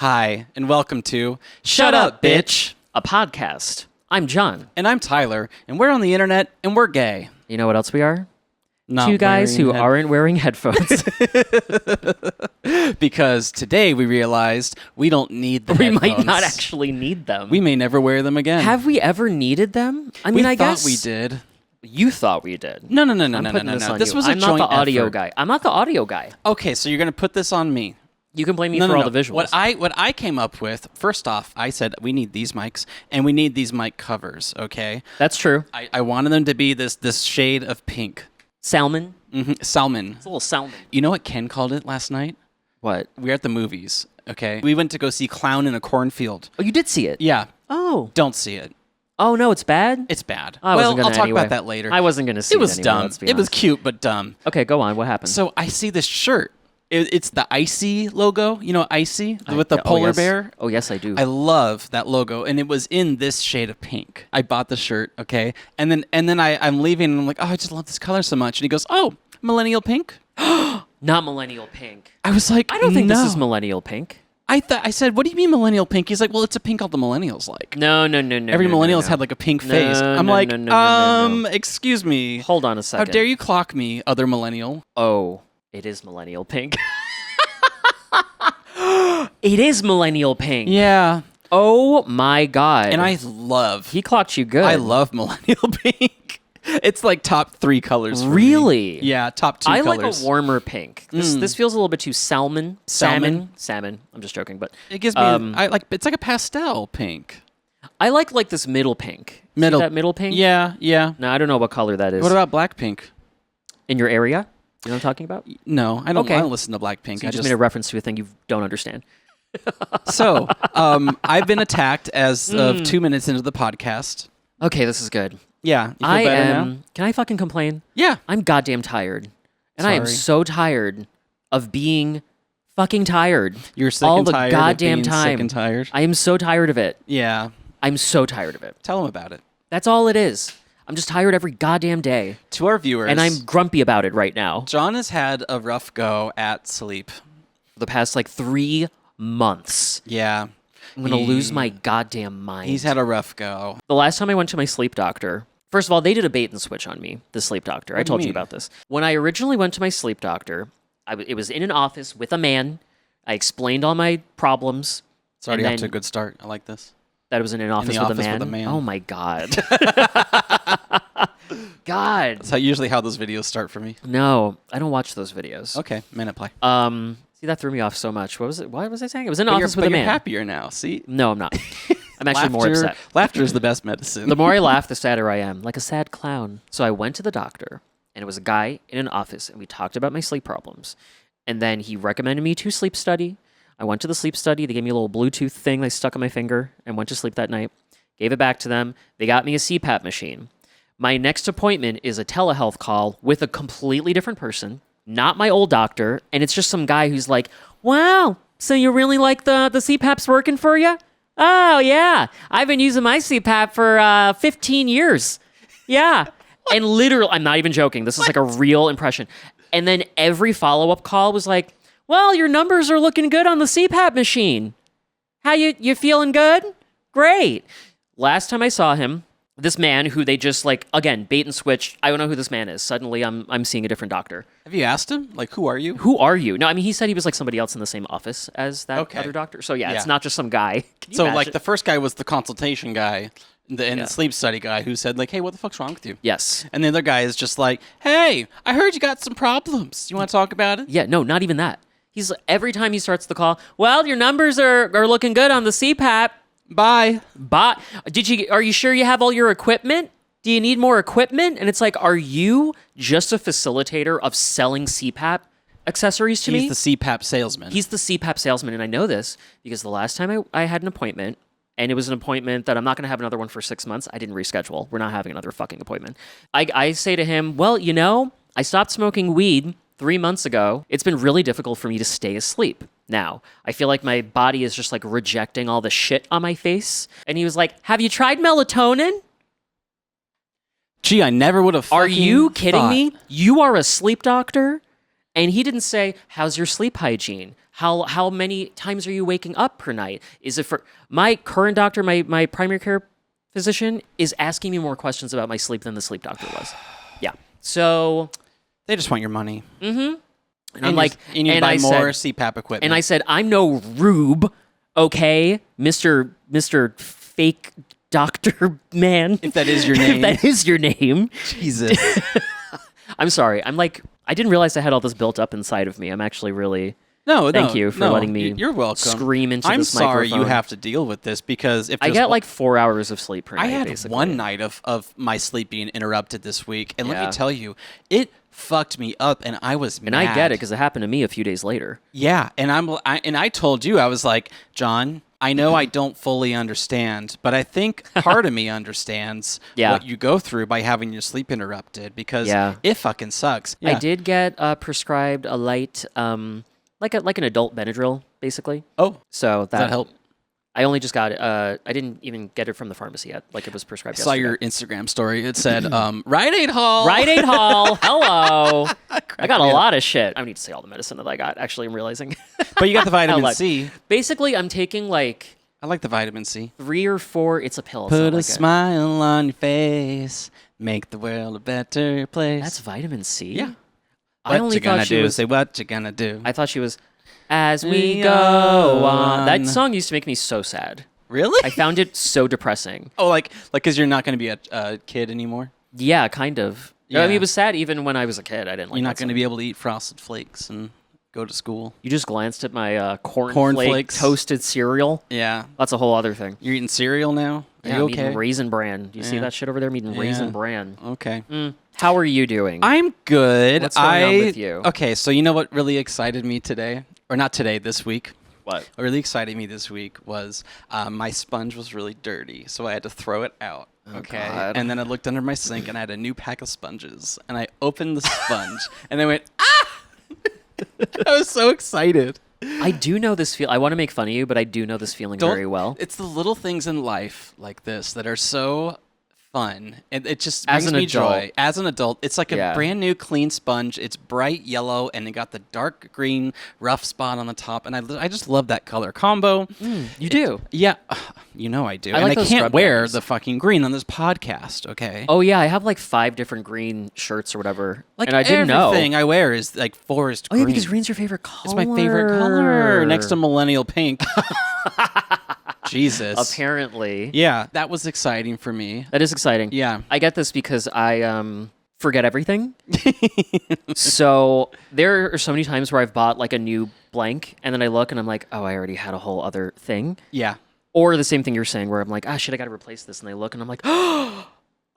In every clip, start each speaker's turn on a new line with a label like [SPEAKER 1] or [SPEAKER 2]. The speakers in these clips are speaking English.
[SPEAKER 1] Hi, and welcome to Shut Up, Bitch,
[SPEAKER 2] a podcast. I'm John.
[SPEAKER 1] And I'm Tyler, and we're on the internet, and we're gay.
[SPEAKER 2] You know what else we are?
[SPEAKER 1] Not
[SPEAKER 2] Two guys who aren't wearing headphones.
[SPEAKER 1] Because today we realized we don't need the
[SPEAKER 2] We
[SPEAKER 1] headphones.
[SPEAKER 2] might not actually need them.
[SPEAKER 1] We may never wear them again.
[SPEAKER 2] Have we ever needed them? I mean, I guess
[SPEAKER 1] we did.
[SPEAKER 2] You thought we did.
[SPEAKER 1] No.
[SPEAKER 2] I'm putting this on
[SPEAKER 1] This
[SPEAKER 2] you.
[SPEAKER 1] was a
[SPEAKER 2] I'm
[SPEAKER 1] joint
[SPEAKER 2] not the audio
[SPEAKER 1] effort.
[SPEAKER 2] guy. I'm not the audio guy.
[SPEAKER 1] Okay, so you're going to put this on me.
[SPEAKER 2] You can blame me for all the visuals.
[SPEAKER 1] What I came up with, first off, I said we need these mics and we need these mic covers, okay?
[SPEAKER 2] That's true.
[SPEAKER 1] I wanted them to be this shade of pink.
[SPEAKER 2] Salmon.
[SPEAKER 1] Salmon.
[SPEAKER 2] It's a little salmon.
[SPEAKER 1] You know what Ken called it last night?
[SPEAKER 2] What?
[SPEAKER 1] We were at the movies, okay? We went to go see Clown in a Cornfield.
[SPEAKER 2] Oh, you did see it?
[SPEAKER 1] Yeah.
[SPEAKER 2] Oh.
[SPEAKER 1] Don't see it.
[SPEAKER 2] Oh, no, it's bad?
[SPEAKER 1] It's bad.
[SPEAKER 2] I'll
[SPEAKER 1] talk about that later.
[SPEAKER 2] I wasn't going to see it.
[SPEAKER 1] It was
[SPEAKER 2] anyway,
[SPEAKER 1] dumb.
[SPEAKER 2] let's be
[SPEAKER 1] It was
[SPEAKER 2] honest.
[SPEAKER 1] cute, but dumb.
[SPEAKER 2] Okay, go on. What happened?
[SPEAKER 1] So I see this shirt. It's the Icy logo. You know Icy? With the polar
[SPEAKER 2] yes.
[SPEAKER 1] bear?
[SPEAKER 2] Oh, yes, I do.
[SPEAKER 1] I love that logo, and it was in this shade of pink. I bought the shirt, okay? And then I'm leaving, and I'm like, oh, I just love this color so much. And he goes, oh, Millennial Pink?
[SPEAKER 2] Not Millennial Pink.
[SPEAKER 1] I was like,
[SPEAKER 2] I don't think
[SPEAKER 1] no.
[SPEAKER 2] this is Millennial Pink.
[SPEAKER 1] I said, what do you mean Millennial Pink? He's like, well, it's a pink all the millennials like.
[SPEAKER 2] No.
[SPEAKER 1] Every millennial's had like a pink face. I'm like, excuse me.
[SPEAKER 2] Hold on a second.
[SPEAKER 1] How dare you clock me, other millennial?
[SPEAKER 2] Oh, it is Millennial Pink. It is Millennial Pink.
[SPEAKER 1] Yeah.
[SPEAKER 2] Oh my God.
[SPEAKER 1] And
[SPEAKER 2] he clocked you good.
[SPEAKER 1] I love Millennial Pink. It's like top 3 colors for me.
[SPEAKER 2] Really?
[SPEAKER 1] Yeah, top 2
[SPEAKER 2] I
[SPEAKER 1] colors.
[SPEAKER 2] like a warmer pink. This feels a little bit too salmon.
[SPEAKER 1] Salmon?
[SPEAKER 2] Salmon. I'm just joking, but
[SPEAKER 1] It gives me it's like a pastel pink.
[SPEAKER 2] I like this middle pink. See that middle pink?
[SPEAKER 1] Yeah.
[SPEAKER 2] No, I don't know what color that is.
[SPEAKER 1] What about black pink?
[SPEAKER 2] In your area? You know what I'm talking about?
[SPEAKER 1] No, I don't.
[SPEAKER 2] Okay.
[SPEAKER 1] I don't listen to black pink.
[SPEAKER 2] So you just made a reference to a thing you don't understand.
[SPEAKER 1] So, I've been attacked as of 2 minutes into the podcast.
[SPEAKER 2] Okay, this is good.
[SPEAKER 1] Yeah, you feel better now?
[SPEAKER 2] Can I fucking complain?
[SPEAKER 1] Yeah.
[SPEAKER 2] I'm goddamn tired. And I am
[SPEAKER 1] Sorry.
[SPEAKER 2] so tired of being fucking tired.
[SPEAKER 1] You're sick
[SPEAKER 2] all
[SPEAKER 1] and
[SPEAKER 2] the
[SPEAKER 1] tired
[SPEAKER 2] goddamn
[SPEAKER 1] of being
[SPEAKER 2] time.
[SPEAKER 1] sick and tired?
[SPEAKER 2] I am so tired of it.
[SPEAKER 1] Yeah.
[SPEAKER 2] I'm so tired of it.
[SPEAKER 1] Tell them about it.
[SPEAKER 2] That's all it is. I'm just tired every goddamn day.
[SPEAKER 1] To our viewers.
[SPEAKER 2] And I'm grumpy about it right now.
[SPEAKER 1] John has had a rough go at sleep.
[SPEAKER 2] For the past 3 months.
[SPEAKER 1] Yeah.
[SPEAKER 2] I'm going to lose my goddamn mind.
[SPEAKER 1] He's had a rough go.
[SPEAKER 2] The last time I went to my sleep doctor, first of all, they did a bait and switch on me, the sleep doctor. I
[SPEAKER 1] do you
[SPEAKER 2] told you
[SPEAKER 1] mean?
[SPEAKER 2] about this. When I originally went to my sleep doctor, it was in an office with a man. I explained all my problems.
[SPEAKER 1] It's already
[SPEAKER 2] and
[SPEAKER 1] off to a
[SPEAKER 2] then-
[SPEAKER 1] good start. I like this.
[SPEAKER 2] That it was in an office,
[SPEAKER 1] the
[SPEAKER 2] with,
[SPEAKER 1] office
[SPEAKER 2] a man?
[SPEAKER 1] with a man.
[SPEAKER 2] Oh my God. God.
[SPEAKER 1] That's usually how those videos start for me.
[SPEAKER 2] No, I don't watch those videos.
[SPEAKER 1] Okay, minute play.
[SPEAKER 2] See, that threw me off so much. What was it? What was I saying? It was in an
[SPEAKER 1] But
[SPEAKER 2] office with a
[SPEAKER 1] you're
[SPEAKER 2] man.
[SPEAKER 1] happier now. See,
[SPEAKER 2] No, I'm not. I'm actually more upset.
[SPEAKER 1] Laughter is the best medicine.
[SPEAKER 2] The more I laugh, the sadder I am, like a sad clown. So I went to the doctor, and it was a guy in an office, and we talked about my sleep problems. And then he recommended me to sleep study. I went to the sleep study. They gave me a little Bluetooth thing they stuck on my finger and went to sleep that night. Gave it back to them. They got me a CPAP machine. My next appointment is a telehealth call with a completely different person, not my old doctor, and it's just some guy who's like, wow, so you really like the CPAP's working for you? Oh, yeah. I've been using my CPAP for 15 years. Yeah. And literally, I'm not even joking. This is like a real impression. And then every follow-up call was like, well, your numbers are looking good on the CPAP machine. How you feeling good? Great. Last time I saw him, this man who they just again, bait and switch. I don't know who this man is. Suddenly I'm seeing a different doctor.
[SPEAKER 1] Have you asked him? Like, who are you?
[SPEAKER 2] Who are you? No, I mean, he said he was somebody else in the same office as that
[SPEAKER 1] Okay.
[SPEAKER 2] other doctor. So yeah,
[SPEAKER 1] Yeah.
[SPEAKER 2] it's not just some guy. Can you
[SPEAKER 1] So,
[SPEAKER 2] imagine?
[SPEAKER 1] the first guy was the consultation guy and
[SPEAKER 2] Yeah.
[SPEAKER 1] the sleep study guy who said, hey, what the fuck's wrong with you?
[SPEAKER 2] Yes.
[SPEAKER 1] And the other guy is just like, hey, I heard you got some problems. You want to talk about it?
[SPEAKER 2] Yeah, no, not even that. He's every time he starts the call, well, your numbers are looking good on the CPAP.
[SPEAKER 1] Bye.
[SPEAKER 2] But are you sure you have all your equipment? Do you need more equipment? And it's like, are you just a facilitator of selling CPAP accessories to me?
[SPEAKER 1] He's the CPAP salesman.
[SPEAKER 2] He's the CPAP salesman, and I know this because the last time I had an appointment, and it was an appointment that I'm not going to have another one for 6 months. I didn't reschedule. We're not having another fucking appointment. I say to him, well, I stopped smoking weed 3 months ago. It's been really difficult for me to stay asleep now. I feel like my body is just rejecting all the shit on my face. And he was like, have you tried melatonin?
[SPEAKER 1] Gee, I never would have fucking
[SPEAKER 2] Are you kidding
[SPEAKER 1] thought.
[SPEAKER 2] me? You are a sleep doctor? And he didn't say, how's your sleep hygiene? How many times are you waking up per night? Is it for my current doctor, my primary care physician is asking me more questions about my sleep than the sleep doctor was. Yeah. So
[SPEAKER 1] They just want your money.
[SPEAKER 2] and I'm
[SPEAKER 1] And
[SPEAKER 2] like,
[SPEAKER 1] you need to
[SPEAKER 2] and
[SPEAKER 1] buy
[SPEAKER 2] I
[SPEAKER 1] more
[SPEAKER 2] said,
[SPEAKER 1] CPAP equipment.
[SPEAKER 2] and I said, I'm no rube, okay, Mr. Fake Doctor Man.
[SPEAKER 1] if that is your name.
[SPEAKER 2] If that is your name.
[SPEAKER 1] Jesus.
[SPEAKER 2] I'm sorry. I'm like, I didn't realize I had all this built up inside of me. I'm actually really
[SPEAKER 1] Thank
[SPEAKER 2] you for letting me
[SPEAKER 1] You're welcome.
[SPEAKER 2] scream into
[SPEAKER 1] I'm
[SPEAKER 2] this
[SPEAKER 1] sorry you
[SPEAKER 2] microphone.
[SPEAKER 1] have to deal with this because if
[SPEAKER 2] I
[SPEAKER 1] there's
[SPEAKER 2] get like 4 hours of sleep per night,
[SPEAKER 1] I had
[SPEAKER 2] basically.
[SPEAKER 1] one night of my sleep being interrupted this week, and let
[SPEAKER 2] Yeah.
[SPEAKER 1] me tell you, it fucked me up, and I was
[SPEAKER 2] And
[SPEAKER 1] mad.
[SPEAKER 2] I get it because it happened to me a few days later.
[SPEAKER 1] Yeah, and I told you, I was like, John, I know I don't fully understand, but I think part of me understands
[SPEAKER 2] Yeah.
[SPEAKER 1] what you go through by having your sleep interrupted because
[SPEAKER 2] Yeah.
[SPEAKER 1] it fucking sucks.
[SPEAKER 2] I
[SPEAKER 1] Yeah.
[SPEAKER 2] did get prescribed a light, like an adult Benadryl, basically.
[SPEAKER 1] Oh,
[SPEAKER 2] So
[SPEAKER 1] does that help?
[SPEAKER 2] I only just got it. I didn't even get it from the pharmacy yet. Like it was prescribed
[SPEAKER 1] I saw
[SPEAKER 2] yesterday.
[SPEAKER 1] your Instagram story. It said, Rite Aid Hall.
[SPEAKER 2] Rite Aid Hall. Hello. I got a
[SPEAKER 1] me up.
[SPEAKER 2] lot of shit. I don't need to say all the medicine that I got. Actually, I'm realizing.
[SPEAKER 1] But you got the vitamin
[SPEAKER 2] Like,
[SPEAKER 1] C.
[SPEAKER 2] Basically, I'm taking like
[SPEAKER 1] I like the vitamin C.
[SPEAKER 2] 3 or 4. It's a pill. It's
[SPEAKER 1] Put
[SPEAKER 2] not
[SPEAKER 1] a
[SPEAKER 2] like
[SPEAKER 1] smile on your face, make the world a better place.
[SPEAKER 2] That's vitamin C.
[SPEAKER 1] Yeah.
[SPEAKER 2] I
[SPEAKER 1] What
[SPEAKER 2] only
[SPEAKER 1] you gonna
[SPEAKER 2] thought she
[SPEAKER 1] do?
[SPEAKER 2] was.
[SPEAKER 1] Say what you gonna do.
[SPEAKER 2] I thought she was. As we
[SPEAKER 1] We
[SPEAKER 2] go on.
[SPEAKER 1] on.
[SPEAKER 2] That song used to make me so sad.
[SPEAKER 1] Really?
[SPEAKER 2] I found it so depressing.
[SPEAKER 1] Oh, like because you're not going to be a kid anymore.
[SPEAKER 2] Yeah, kind of. I
[SPEAKER 1] Yeah.
[SPEAKER 2] mean, it was sad even when I was a kid. I didn't like
[SPEAKER 1] You're
[SPEAKER 2] that
[SPEAKER 1] not going to
[SPEAKER 2] song.
[SPEAKER 1] be able to eat Frosted Flakes and go to school.
[SPEAKER 2] You just glanced at my cornflake
[SPEAKER 1] Cornflakes.
[SPEAKER 2] toasted cereal.
[SPEAKER 1] Yeah.
[SPEAKER 2] That's a whole other thing.
[SPEAKER 1] You're eating cereal now. Are
[SPEAKER 2] Yeah,
[SPEAKER 1] you
[SPEAKER 2] I'm
[SPEAKER 1] okay?
[SPEAKER 2] eating Raisin Bran. Do you see
[SPEAKER 1] Yeah.
[SPEAKER 2] that shit over there? I'm eating Raisin
[SPEAKER 1] Yeah.
[SPEAKER 2] Bran.
[SPEAKER 1] Okay.
[SPEAKER 2] How are you doing?
[SPEAKER 1] I'm good.
[SPEAKER 2] What's going on with you?
[SPEAKER 1] Okay, so you know what really excited me today, or not today, this week.
[SPEAKER 2] What?
[SPEAKER 1] What really excited me this week was my sponge was really dirty, so I had to throw it out. Okay,
[SPEAKER 2] God.
[SPEAKER 1] and then I looked under my sink and I had a new pack of sponges, and I opened the sponge and I went ah! I was so excited.
[SPEAKER 2] I do know this feel. I want to make fun of you, but I do know this feeling very well.
[SPEAKER 1] It's the little things in life like this that are so fun. It just
[SPEAKER 2] As
[SPEAKER 1] brings
[SPEAKER 2] an
[SPEAKER 1] me
[SPEAKER 2] adult.
[SPEAKER 1] joy. As an adult, it's like a
[SPEAKER 2] Yeah.
[SPEAKER 1] brand new clean sponge. It's bright yellow and it got the dark green rough spot on the top. And I just love that color combo.
[SPEAKER 2] You do.
[SPEAKER 1] Yeah, you know I do.
[SPEAKER 2] I
[SPEAKER 1] and
[SPEAKER 2] like
[SPEAKER 1] I
[SPEAKER 2] those
[SPEAKER 1] can't
[SPEAKER 2] scrub
[SPEAKER 1] wear
[SPEAKER 2] guys.
[SPEAKER 1] the fucking green on this podcast, okay?
[SPEAKER 2] Oh yeah, I have like 5 different green shirts or whatever,
[SPEAKER 1] like
[SPEAKER 2] and I didn't know.
[SPEAKER 1] everything I wear is like forest
[SPEAKER 2] Oh
[SPEAKER 1] green.
[SPEAKER 2] yeah, because green's your favorite color.
[SPEAKER 1] It's my favorite color next to Millennial Pink. Jesus.
[SPEAKER 2] Apparently.
[SPEAKER 1] Yeah, that was exciting for me.
[SPEAKER 2] That is exciting.
[SPEAKER 1] Yeah.
[SPEAKER 2] I get this because I forget everything. So there are so many times where I've bought like a new blank and then I look and I'm like, oh, I already had a whole other thing.
[SPEAKER 1] Yeah.
[SPEAKER 2] Or the same thing you're saying where I'm like, ah, shit, I got to replace this. And I look and I'm like, oh,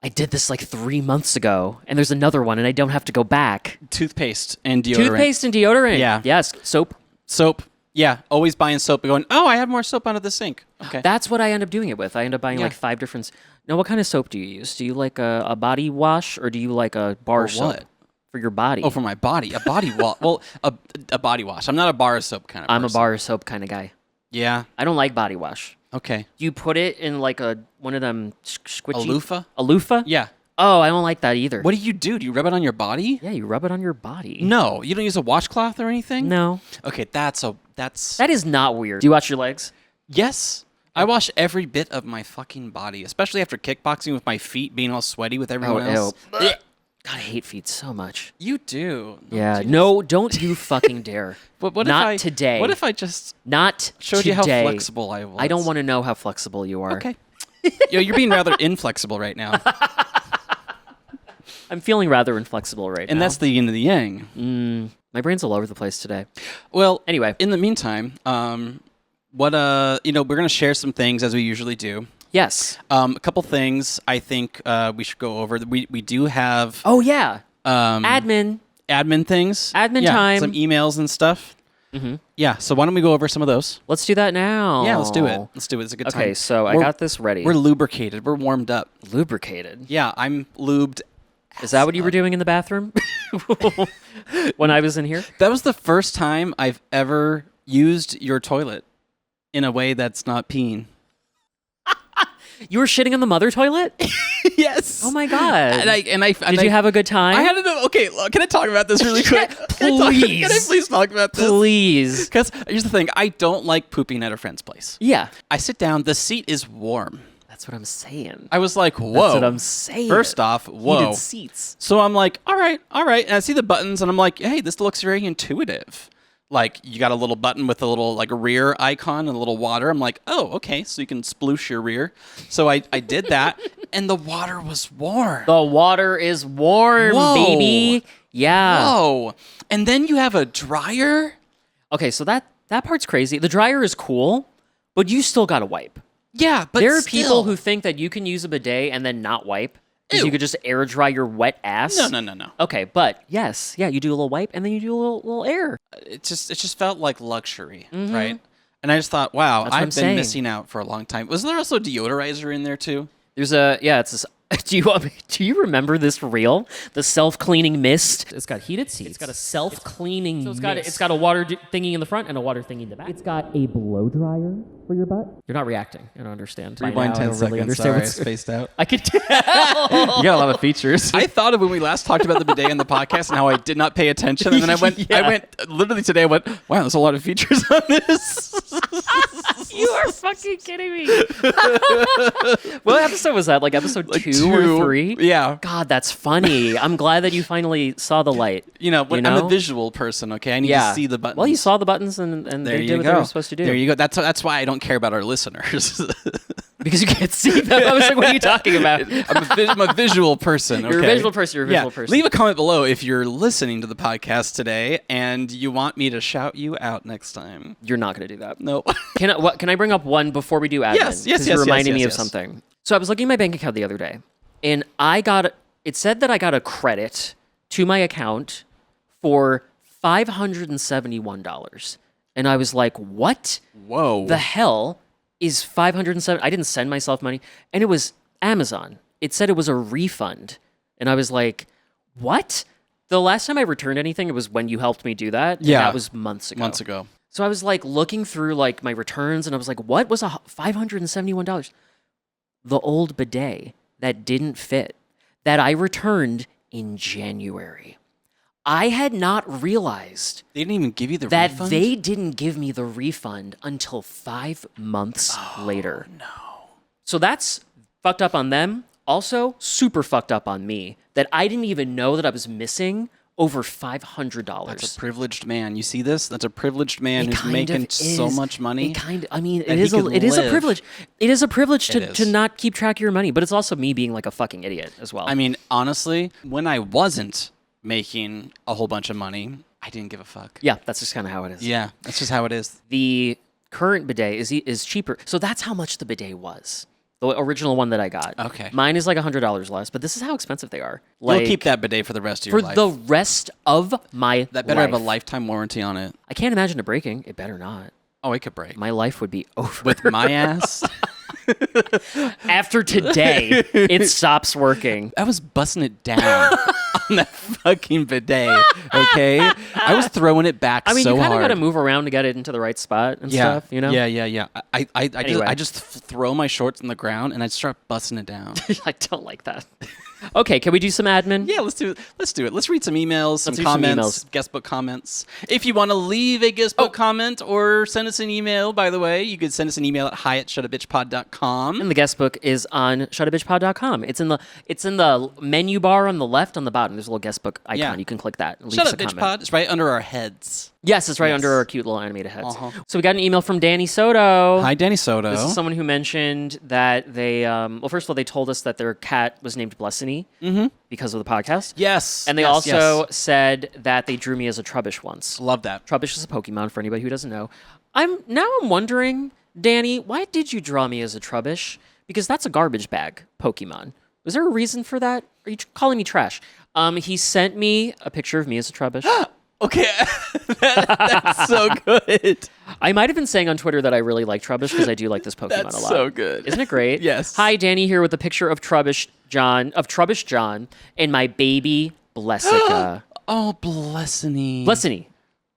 [SPEAKER 2] I did this like 3 months ago and there's another one and I don't have to go back.
[SPEAKER 1] Toothpaste and deodorant.
[SPEAKER 2] Toothpaste and deodorant.
[SPEAKER 1] Yeah.
[SPEAKER 2] Yes. Soap.
[SPEAKER 1] Soap. Yeah, always buying soap and going, oh, I have more soap under the sink. Okay.
[SPEAKER 2] That's what I end up doing it with. I end up buying
[SPEAKER 1] Yeah.
[SPEAKER 2] like 5 different. Now, what kind of soap do you use? Do you like a body wash or do you like a bar
[SPEAKER 1] For
[SPEAKER 2] soap
[SPEAKER 1] what?
[SPEAKER 2] for your body?
[SPEAKER 1] Oh, for my body. A body wash. Well, a body wash. I'm not a bar soap kind of
[SPEAKER 2] I'm a
[SPEAKER 1] person.
[SPEAKER 2] bar soap kind of guy.
[SPEAKER 1] Yeah.
[SPEAKER 2] I don't like body wash.
[SPEAKER 1] Okay.
[SPEAKER 2] You put it in like one of them squishy.
[SPEAKER 1] A loofah?
[SPEAKER 2] A loofah?
[SPEAKER 1] Yeah.
[SPEAKER 2] Oh, I don't like that either.
[SPEAKER 1] What do you do? Do you rub it on your body?
[SPEAKER 2] Yeah, you rub it on your body.
[SPEAKER 1] No. You don't use a washcloth or anything?
[SPEAKER 2] No.
[SPEAKER 1] Okay, that's...
[SPEAKER 2] That is not weird. Do you wash your legs?
[SPEAKER 1] Yes. I wash every bit of my fucking body, especially after kickboxing with my feet being all sweaty with everyone else.
[SPEAKER 2] ew. God, I hate feet so much.
[SPEAKER 1] You do.
[SPEAKER 2] Yeah. No, don't you fucking dare.
[SPEAKER 1] What
[SPEAKER 2] Not
[SPEAKER 1] if I,
[SPEAKER 2] today.
[SPEAKER 1] What if I just
[SPEAKER 2] Not
[SPEAKER 1] showed
[SPEAKER 2] today.
[SPEAKER 1] you how flexible I was?
[SPEAKER 2] I don't want to know how flexible you are.
[SPEAKER 1] Okay. Yo, you're being rather inflexible right now.
[SPEAKER 2] I'm feeling rather inflexible right now.
[SPEAKER 1] And that's the yin and the yang.
[SPEAKER 2] My brain's all over the place today.
[SPEAKER 1] Well,
[SPEAKER 2] Anyway.
[SPEAKER 1] in the meantime, we're gonna share some things as we usually do.
[SPEAKER 2] Yes.
[SPEAKER 1] A couple things I think we should go over. We do have
[SPEAKER 2] Oh, yeah.
[SPEAKER 1] admin things.
[SPEAKER 2] Admin
[SPEAKER 1] Yeah,
[SPEAKER 2] time.
[SPEAKER 1] Some emails and stuff. Yeah. So why don't we go over some of those?
[SPEAKER 2] Let's do that now.
[SPEAKER 1] Yeah, let's do it. Let's do it. It's a good time.
[SPEAKER 2] Okay, so I got this ready.
[SPEAKER 1] We're lubricated. We're warmed up.
[SPEAKER 2] lubricated.
[SPEAKER 1] Yeah, I'm lubed.
[SPEAKER 2] Is that what you were doing in the bathroom when I was in here?
[SPEAKER 1] That was the first time I've ever used your toilet in a way that's not peeing.
[SPEAKER 2] You were shitting on the mother toilet?
[SPEAKER 1] Yes.
[SPEAKER 2] Oh my god!
[SPEAKER 1] And I
[SPEAKER 2] Did you have a good time?
[SPEAKER 1] I had an Okay, look, can I talk about this really quick?
[SPEAKER 2] Please.
[SPEAKER 1] Can I please talk about this?
[SPEAKER 2] Please.
[SPEAKER 1] Because here's the thing. I don't like pooping at a friend's place.
[SPEAKER 2] Yeah.
[SPEAKER 1] I sit down. The seat is warm.
[SPEAKER 2] That's what I'm saying.
[SPEAKER 1] I was like, whoa.
[SPEAKER 2] That's what I'm saying.
[SPEAKER 1] First off, whoa.
[SPEAKER 2] Heated seats.
[SPEAKER 1] So I'm like, all right. And I see the buttons, and I'm like, hey, this looks very intuitive. Like, you got a little button with a little, like, rear icon and a little water. I'm like, oh, okay, so you can sploosh your rear. So I did that, and the water was warm.
[SPEAKER 2] The water is warm,
[SPEAKER 1] Whoa.
[SPEAKER 2] baby. Yeah.
[SPEAKER 1] Whoa. And then you have a dryer?
[SPEAKER 2] Okay, so that part's crazy. The dryer is cool, but you still got to wipe.
[SPEAKER 1] Yeah, but
[SPEAKER 2] there are
[SPEAKER 1] still.
[SPEAKER 2] people who think that you can use a bidet and then not wipe because
[SPEAKER 1] Ew.
[SPEAKER 2] you could just air dry your wet ass.
[SPEAKER 1] No.
[SPEAKER 2] Okay, but yes, yeah, you do a little wipe and then you do a little air.
[SPEAKER 1] It just felt like luxury, right? And I just thought, wow,
[SPEAKER 2] That's what I'm
[SPEAKER 1] I've been
[SPEAKER 2] saying.
[SPEAKER 1] missing out for a long time. Was there also a deodorizer in there too?
[SPEAKER 2] There's do you remember this reel? The self-cleaning mist. It's got heated seats. It's got a self-cleaning
[SPEAKER 3] So
[SPEAKER 2] mist.
[SPEAKER 3] it's got a water thingy in the front and a water thingy in the back.
[SPEAKER 2] It's got a blow dryer for your butt. You're not reacting. I don't understand. By
[SPEAKER 1] Rewind
[SPEAKER 2] now,
[SPEAKER 1] 10
[SPEAKER 2] I don't
[SPEAKER 1] seconds.
[SPEAKER 2] really understand
[SPEAKER 1] Sorry, I
[SPEAKER 2] what's
[SPEAKER 1] spaced out.
[SPEAKER 2] I could tell.
[SPEAKER 1] You got a lot of features. I thought of when we last talked about the bidet in the podcast and how I did not pay attention. And then I went, literally today, I went, wow, there's a lot of features on this.
[SPEAKER 2] You are fucking kidding me. What episode was that? Like episode two or 3?
[SPEAKER 1] Yeah.
[SPEAKER 2] God, that's funny. I'm glad that you finally saw the light.
[SPEAKER 1] I'm a visual person, okay? I need to see the buttons.
[SPEAKER 2] Well, you saw the buttons and
[SPEAKER 1] There
[SPEAKER 2] they
[SPEAKER 1] you
[SPEAKER 2] did what
[SPEAKER 1] go.
[SPEAKER 2] they were supposed to do.
[SPEAKER 1] There you go. That's why I don't care about our listeners.
[SPEAKER 2] Because you can't see them. I was like, what are you talking about?
[SPEAKER 1] I'm a visual person, okay?
[SPEAKER 2] You're a visual person. You're a visual person.
[SPEAKER 1] Leave a comment below if you're listening to the podcast today and you want me to shout you out next time.
[SPEAKER 2] You're not going to do that.
[SPEAKER 1] No.
[SPEAKER 2] Can I bring up one before we do admin?
[SPEAKER 1] Yes.
[SPEAKER 2] Because you're reminding me of something. So I was looking at my bank account the other day, and it said that I got a credit to my account for $571. And I was like, what?
[SPEAKER 1] Whoa.
[SPEAKER 2] The hell is 507? I didn't send myself money. And it was Amazon. It said it was a refund. And I was like, what? The last time I returned anything, it was when you helped me do that. And
[SPEAKER 1] Yeah.
[SPEAKER 2] that was months ago. So I was like looking through like my returns and I was like, what was $571? The old bidet that didn't fit that I returned in January. I had not realized
[SPEAKER 1] They didn't even give you the
[SPEAKER 2] that
[SPEAKER 1] refund?
[SPEAKER 2] they didn't give me the refund until 5 months later.
[SPEAKER 1] No.
[SPEAKER 2] So that's fucked up on them. Also, super fucked up on me that I didn't even know that I was missing over $500.
[SPEAKER 1] That's a privileged man. You see this? That's a privileged man
[SPEAKER 2] It
[SPEAKER 1] who's
[SPEAKER 2] kind
[SPEAKER 1] making
[SPEAKER 2] of
[SPEAKER 1] so
[SPEAKER 2] is.
[SPEAKER 1] much money.
[SPEAKER 2] It is a privilege. It is a privilege
[SPEAKER 1] It
[SPEAKER 2] to
[SPEAKER 1] is.
[SPEAKER 2] not keep track of your money, but it's also me being like a fucking idiot as well.
[SPEAKER 1] I mean, honestly, when I wasn't making a whole bunch of money, I didn't give a fuck.
[SPEAKER 2] yeah, that's just kind of how it is.
[SPEAKER 1] Yeah, that's just how it is.
[SPEAKER 2] The current bidet is cheaper. So that's how much the bidet was. The original one that I got.
[SPEAKER 1] Okay.
[SPEAKER 2] Mine is like $100 less, but this is how expensive they are.
[SPEAKER 1] You'll keep that bidet for the rest of
[SPEAKER 2] for
[SPEAKER 1] your life.
[SPEAKER 2] the rest of my
[SPEAKER 1] That better have a
[SPEAKER 2] life.
[SPEAKER 1] lifetime warranty on it.
[SPEAKER 2] I can't imagine it breaking. It better not.
[SPEAKER 1] Oh, it could break.
[SPEAKER 2] My life would be over.
[SPEAKER 1] With my ass?
[SPEAKER 2] After today, it stops working.
[SPEAKER 1] I was busting it down on that fucking bidet, okay? I was throwing it back
[SPEAKER 2] I mean,
[SPEAKER 1] so
[SPEAKER 2] you kind of
[SPEAKER 1] hard.
[SPEAKER 2] got to move around to get it into the right spot and
[SPEAKER 1] Yeah,
[SPEAKER 2] stuff, you know?
[SPEAKER 1] Yeah.
[SPEAKER 2] Anyway.
[SPEAKER 1] I just throw my shorts on the ground and I start busting it down.
[SPEAKER 2] I don't like that. Okay, can we do some admin?
[SPEAKER 1] Yeah, let's do it. Let's read some emails, some
[SPEAKER 2] Let's read some
[SPEAKER 1] comments,
[SPEAKER 2] emails.
[SPEAKER 1] guest book comments. If you want to leave a guest book comment or send us an email, by the way, you could send us an email at hi@shuttabitchpod.com.
[SPEAKER 2] And the guest book is on shuttabitchpod.com. It's in the menu bar on the left on the bottom. There's a little guest book icon.
[SPEAKER 1] Yeah.
[SPEAKER 2] You can click that. And leave
[SPEAKER 1] Shut
[SPEAKER 2] us
[SPEAKER 1] up,
[SPEAKER 2] a
[SPEAKER 1] bitch
[SPEAKER 2] comment.
[SPEAKER 1] pod. It's right under our heads.
[SPEAKER 2] Yes, it's right
[SPEAKER 1] Yes.
[SPEAKER 2] under our cute little animated heads.
[SPEAKER 1] Uh-huh.
[SPEAKER 2] So we got an email from Danny Soto.
[SPEAKER 1] Hi, Danny Soto.
[SPEAKER 2] This is someone who mentioned that they, well, first of all, they told us that their cat was named Blessiny because of the podcast.
[SPEAKER 1] Yes.
[SPEAKER 2] And they
[SPEAKER 1] yes,
[SPEAKER 2] also
[SPEAKER 1] yes.
[SPEAKER 2] said that they drew me as a Trubbish once.
[SPEAKER 1] Love that.
[SPEAKER 2] Trubbish is a Pokemon for anybody who doesn't know. I'm wondering, Danny, why did you draw me as a Trubbish? Because that's a garbage bag Pokemon. Was there a reason for that? Are you calling me trash? He sent me a picture of me as a Trubbish.
[SPEAKER 1] Okay. That's so good.
[SPEAKER 2] I might have been saying on Twitter that I really like Trubbish because I do like this Pokemon
[SPEAKER 1] That's
[SPEAKER 2] a lot.
[SPEAKER 1] so good.
[SPEAKER 2] Isn't it great?
[SPEAKER 1] Yes.
[SPEAKER 2] Hi, Danny here with a picture of Trubbish John, and my baby Blessica.
[SPEAKER 1] Oh, Blessiny.
[SPEAKER 2] Blessiny.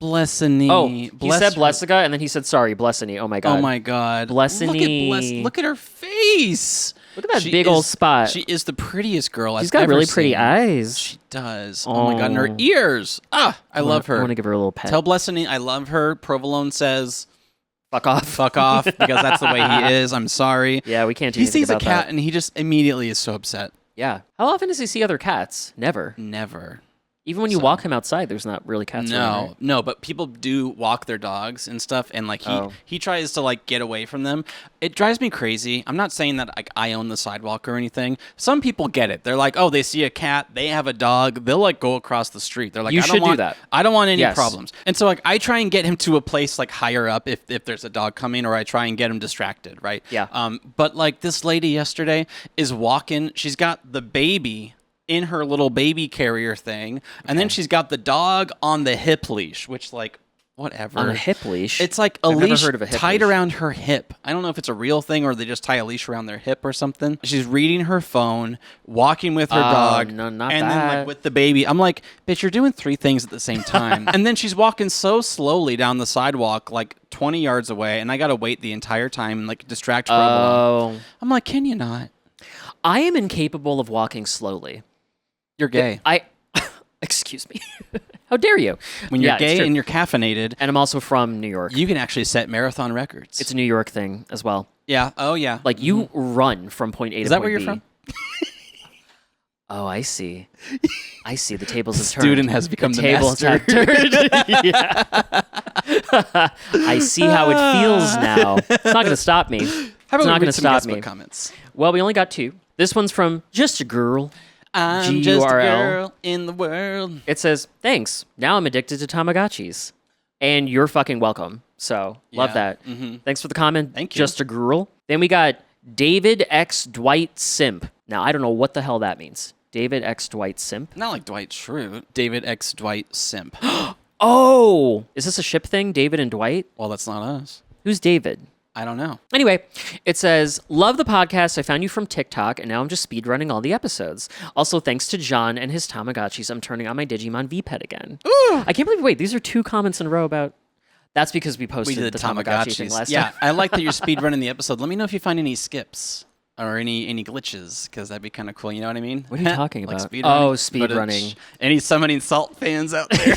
[SPEAKER 1] Blessiny.
[SPEAKER 2] Oh, he said Blessica, and then he said, sorry, Blessiny. Oh, my God.
[SPEAKER 1] Oh, my God.
[SPEAKER 2] Blessiny.
[SPEAKER 1] Look at her face.
[SPEAKER 2] Look at that big old spot.
[SPEAKER 1] She is the prettiest girl I've ever
[SPEAKER 2] She's got really pretty
[SPEAKER 1] seen.
[SPEAKER 2] eyes.
[SPEAKER 1] She does. Oh my God, and her ears. I love her.
[SPEAKER 2] I want to give her a little pet.
[SPEAKER 1] Tell Blessing I love her. Provolone says,
[SPEAKER 2] fuck off.
[SPEAKER 1] fuck off, because that's the way he is. I'm sorry.
[SPEAKER 2] Yeah, we can't do
[SPEAKER 1] He
[SPEAKER 2] anything
[SPEAKER 1] sees a
[SPEAKER 2] about
[SPEAKER 1] cat
[SPEAKER 2] that.
[SPEAKER 1] and he just immediately is so upset.
[SPEAKER 2] Yeah. How often does he see other cats? Never.
[SPEAKER 1] Never.
[SPEAKER 2] Even when you walk him outside, there's not really cats around.
[SPEAKER 1] No, but people do walk their dogs and stuff, and like he tries to like get away from them. It drives me crazy. I'm not saying that like I own the sidewalk or anything. Some people get it. They're like, oh, they see a cat, they have a dog, they'll like go across the street. They're like,
[SPEAKER 2] You
[SPEAKER 1] I
[SPEAKER 2] should
[SPEAKER 1] don't want,
[SPEAKER 2] do that.
[SPEAKER 1] I don't want any
[SPEAKER 2] Yes.
[SPEAKER 1] problems. And so like I try and get him to a place like higher up if there's a dog coming, or I try and get him distracted, right?
[SPEAKER 2] Yeah.
[SPEAKER 1] But like this lady yesterday is walking. She's got the baby in her little baby carrier thing, and then she's got the dog on the hip leash, which like whatever.
[SPEAKER 2] On a hip leash?
[SPEAKER 1] It's like a
[SPEAKER 2] I've never
[SPEAKER 1] leash
[SPEAKER 2] heard of a hip
[SPEAKER 1] tied
[SPEAKER 2] leash.
[SPEAKER 1] around her hip. I don't know if it's a real thing or they just tie a leash around their hip or something. She's reading her phone, walking with her dog,
[SPEAKER 2] no, not
[SPEAKER 1] and then
[SPEAKER 2] that.
[SPEAKER 1] like with the baby. I'm like, bitch, you're doing 3 things at the same time. And then she's walking so slowly down the sidewalk, like 20 yards away, and I gotta wait the entire time and like distract Provolone.
[SPEAKER 2] Oh.
[SPEAKER 1] I'm like, can you not?
[SPEAKER 2] I am incapable of walking slowly.
[SPEAKER 1] You're gay.
[SPEAKER 2] Excuse me. How dare you?
[SPEAKER 1] When you're
[SPEAKER 2] Yeah, it's
[SPEAKER 1] gay
[SPEAKER 2] true.
[SPEAKER 1] and you're caffeinated,
[SPEAKER 2] And I'm also from New York.
[SPEAKER 1] you can actually set marathon records.
[SPEAKER 2] It's a New York thing as well.
[SPEAKER 1] Yeah. Oh, yeah.
[SPEAKER 2] Like you run from point A to
[SPEAKER 1] Is that
[SPEAKER 2] point
[SPEAKER 1] where you're
[SPEAKER 2] B.
[SPEAKER 1] from?
[SPEAKER 2] Oh, I see. I see. The tables have turned.
[SPEAKER 1] Student has become the
[SPEAKER 2] tables
[SPEAKER 1] master.
[SPEAKER 2] have turned. Yeah. I see how it feels now. It's not going to stop me.
[SPEAKER 1] How
[SPEAKER 2] It's
[SPEAKER 1] about
[SPEAKER 2] not
[SPEAKER 1] we
[SPEAKER 2] going to
[SPEAKER 1] read some
[SPEAKER 2] stop
[SPEAKER 1] Facebook
[SPEAKER 2] me.
[SPEAKER 1] comments?
[SPEAKER 2] Well, we only got 2. This one's from Just a Girl.
[SPEAKER 1] I'm just a
[SPEAKER 2] GURL.
[SPEAKER 1] girl in the world.
[SPEAKER 2] It says, thanks. Now I'm addicted to Tamagotchis. And you're fucking welcome. So, love
[SPEAKER 1] Yeah.
[SPEAKER 2] that. Thanks for the comment.
[SPEAKER 1] Thank you.
[SPEAKER 2] Just a girl. Then we got David X. Dwight Simp. Now, I don't know what the hell that means. David X. Dwight Simp.
[SPEAKER 1] Not like Dwight Schrute. David X. Dwight Simp.
[SPEAKER 2] Oh! Is this a ship thing? David and Dwight?
[SPEAKER 1] Well, that's not us.
[SPEAKER 2] Who's David?
[SPEAKER 1] I don't know.
[SPEAKER 2] Anyway, it says, love the podcast. I found you from TikTok, and now I'm just speedrunning all the episodes. Also, thanks to John and his Tamagotchis, I'm turning on my Digimon V-Pet again. Ooh. I can't believe, wait, these are 2 comments in a row about... That's because we posted
[SPEAKER 1] We did
[SPEAKER 2] the Tamagotchi thing last time.
[SPEAKER 1] I like that you're speedrunning the episode. Let me know if you find any skips or any glitches, because that'd be kind of cool. You know what I mean?
[SPEAKER 2] What are you talking
[SPEAKER 1] Like
[SPEAKER 2] about?
[SPEAKER 1] speedrunning.
[SPEAKER 2] Oh,
[SPEAKER 1] But
[SPEAKER 2] speedrunning.
[SPEAKER 1] Any Summoning Salt fans out there?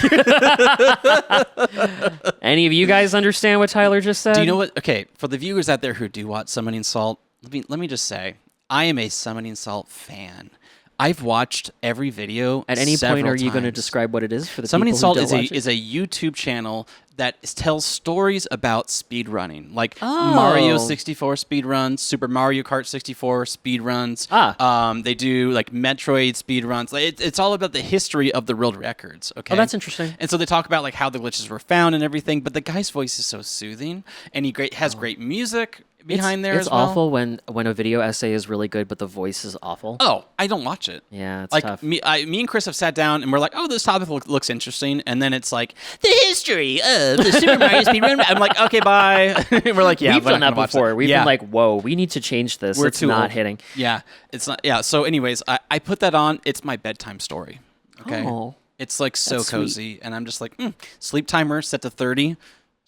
[SPEAKER 2] Any of you guys understand what Tyler just said?
[SPEAKER 1] Do you know what? Okay, for the viewers out there who do watch Summoning Salt, let me just say, I am a Summoning Salt fan. I've watched every video.
[SPEAKER 2] At any point, are you going to
[SPEAKER 1] times.
[SPEAKER 2] describe what it is for the
[SPEAKER 1] Summoning
[SPEAKER 2] people
[SPEAKER 1] Salt
[SPEAKER 2] who
[SPEAKER 1] is
[SPEAKER 2] don't
[SPEAKER 1] a
[SPEAKER 2] watch it?
[SPEAKER 1] is a YouTube channel that tells stories about speedrunning, like
[SPEAKER 2] Oh.
[SPEAKER 1] Mario 64 speedruns, Super Mario Kart 64 speedruns. They do like Metroid speedruns. Like it's all about the history of the world records. Okay,
[SPEAKER 2] Oh, that's interesting.
[SPEAKER 1] And so they talk about like how the glitches were found and everything. But the guy's voice is so soothing, and he has great music behind there
[SPEAKER 2] It's
[SPEAKER 1] as well.
[SPEAKER 2] awful when a video essay is really good, but the voice is awful.
[SPEAKER 1] Oh, I don't watch it.
[SPEAKER 2] Yeah, it's
[SPEAKER 1] like
[SPEAKER 2] tough.
[SPEAKER 1] me and Chris have sat down and we're like, oh, this topic looks interesting, and then it's like the history of the Super Mario speedrun. I'm like, okay, bye. We're like, yeah,
[SPEAKER 2] We've
[SPEAKER 1] we're
[SPEAKER 2] done
[SPEAKER 1] not
[SPEAKER 2] that
[SPEAKER 1] gonna watch
[SPEAKER 2] before. We've
[SPEAKER 1] yeah.
[SPEAKER 2] been like, whoa, we need to change this.
[SPEAKER 1] We're
[SPEAKER 2] It's
[SPEAKER 1] too
[SPEAKER 2] not
[SPEAKER 1] old.
[SPEAKER 2] hitting.
[SPEAKER 1] Yeah, it's not. Yeah. So, anyways, I put that on. It's my bedtime story. Okay.
[SPEAKER 2] Oh.
[SPEAKER 1] It's like so
[SPEAKER 2] That's sweet.
[SPEAKER 1] cozy, and I'm just like, sleep timer set to 30.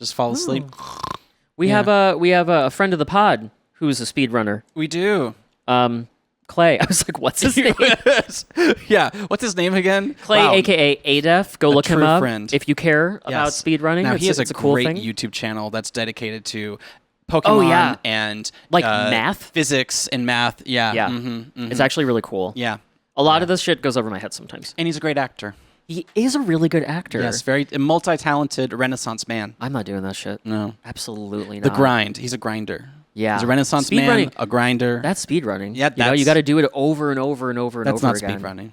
[SPEAKER 1] Just fall asleep.
[SPEAKER 2] We
[SPEAKER 1] Yeah.
[SPEAKER 2] have a friend of the pod who's a speedrunner.
[SPEAKER 1] We do.
[SPEAKER 2] Clay. I was like, what's his name?
[SPEAKER 1] Yeah. What's his name again?
[SPEAKER 2] Clay,
[SPEAKER 1] Wow.
[SPEAKER 2] aka Adef. Go look him
[SPEAKER 1] true
[SPEAKER 2] up
[SPEAKER 1] friend.
[SPEAKER 2] if you care about
[SPEAKER 1] Yes.
[SPEAKER 2] speedrunning.
[SPEAKER 1] Now, he has
[SPEAKER 2] it's
[SPEAKER 1] a
[SPEAKER 2] cool
[SPEAKER 1] great
[SPEAKER 2] thing.
[SPEAKER 1] YouTube channel that's dedicated to Pokemon
[SPEAKER 2] Oh, yeah.
[SPEAKER 1] and
[SPEAKER 2] Like math?
[SPEAKER 1] physics and math. Yeah.
[SPEAKER 2] Yeah. It's actually really cool.
[SPEAKER 1] Yeah.
[SPEAKER 2] A lot of this shit goes over my head sometimes.
[SPEAKER 1] And he's a great actor.
[SPEAKER 2] He is a really good actor.
[SPEAKER 1] Yes, very multi-talented Renaissance man.
[SPEAKER 2] I'm not doing that shit.
[SPEAKER 1] No.
[SPEAKER 2] Absolutely
[SPEAKER 1] The
[SPEAKER 2] not.
[SPEAKER 1] grind. He's a grinder.
[SPEAKER 2] Yeah.
[SPEAKER 1] He's a Renaissance man,
[SPEAKER 2] Speedrunning.
[SPEAKER 1] a grinder.
[SPEAKER 2] That's speedrunning.
[SPEAKER 1] Yeah,
[SPEAKER 2] you know, you got to do it over and over and over and
[SPEAKER 1] That's
[SPEAKER 2] over
[SPEAKER 1] not
[SPEAKER 2] again.
[SPEAKER 1] speedrunning.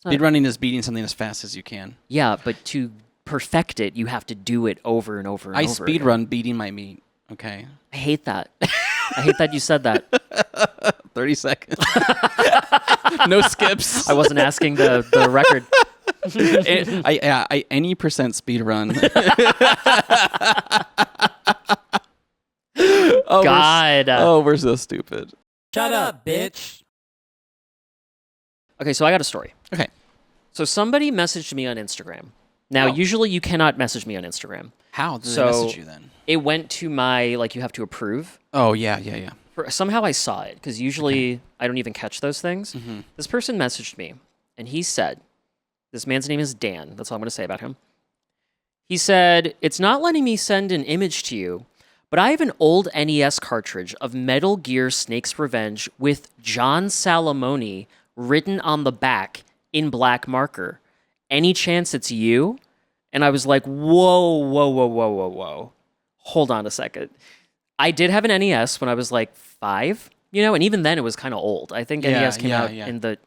[SPEAKER 2] not-
[SPEAKER 1] Speedrunning is beating something as fast as you can.
[SPEAKER 2] Yeah, but to perfect it, you have to do it over and over and
[SPEAKER 1] I
[SPEAKER 2] over.
[SPEAKER 1] speedrun
[SPEAKER 2] again.
[SPEAKER 1] beating my meat. Okay.
[SPEAKER 2] I hate that. I hate that you said that.
[SPEAKER 1] 30 seconds. No skips.
[SPEAKER 2] I wasn't asking the record.
[SPEAKER 1] I any percent speed run. Oh,
[SPEAKER 2] God.
[SPEAKER 1] We're so stupid.
[SPEAKER 3] Shut up, bitch.
[SPEAKER 2] Okay, so I got a story.
[SPEAKER 1] Okay.
[SPEAKER 2] So somebody messaged me on Instagram. Now,
[SPEAKER 1] Oh.
[SPEAKER 2] usually you cannot message me on Instagram.
[SPEAKER 1] How did
[SPEAKER 2] So-
[SPEAKER 1] they message you then?
[SPEAKER 2] It went to my, like, you have to approve
[SPEAKER 1] Oh, yeah.
[SPEAKER 2] Somehow I saw it, because usually I don't even catch those things. This person messaged me, and he said, this man's name is Dan. That's all I'm going to say about him. He said, it's not letting me send an image to you, but I have an old NES cartridge of Metal Gear Snake's Revenge with John Salomone written on the back in black marker. Any chance it's you? And I was like, whoa. Hold on a second. I did have an NES when I was like 5, and even then it was kind of old. I think NES came out in the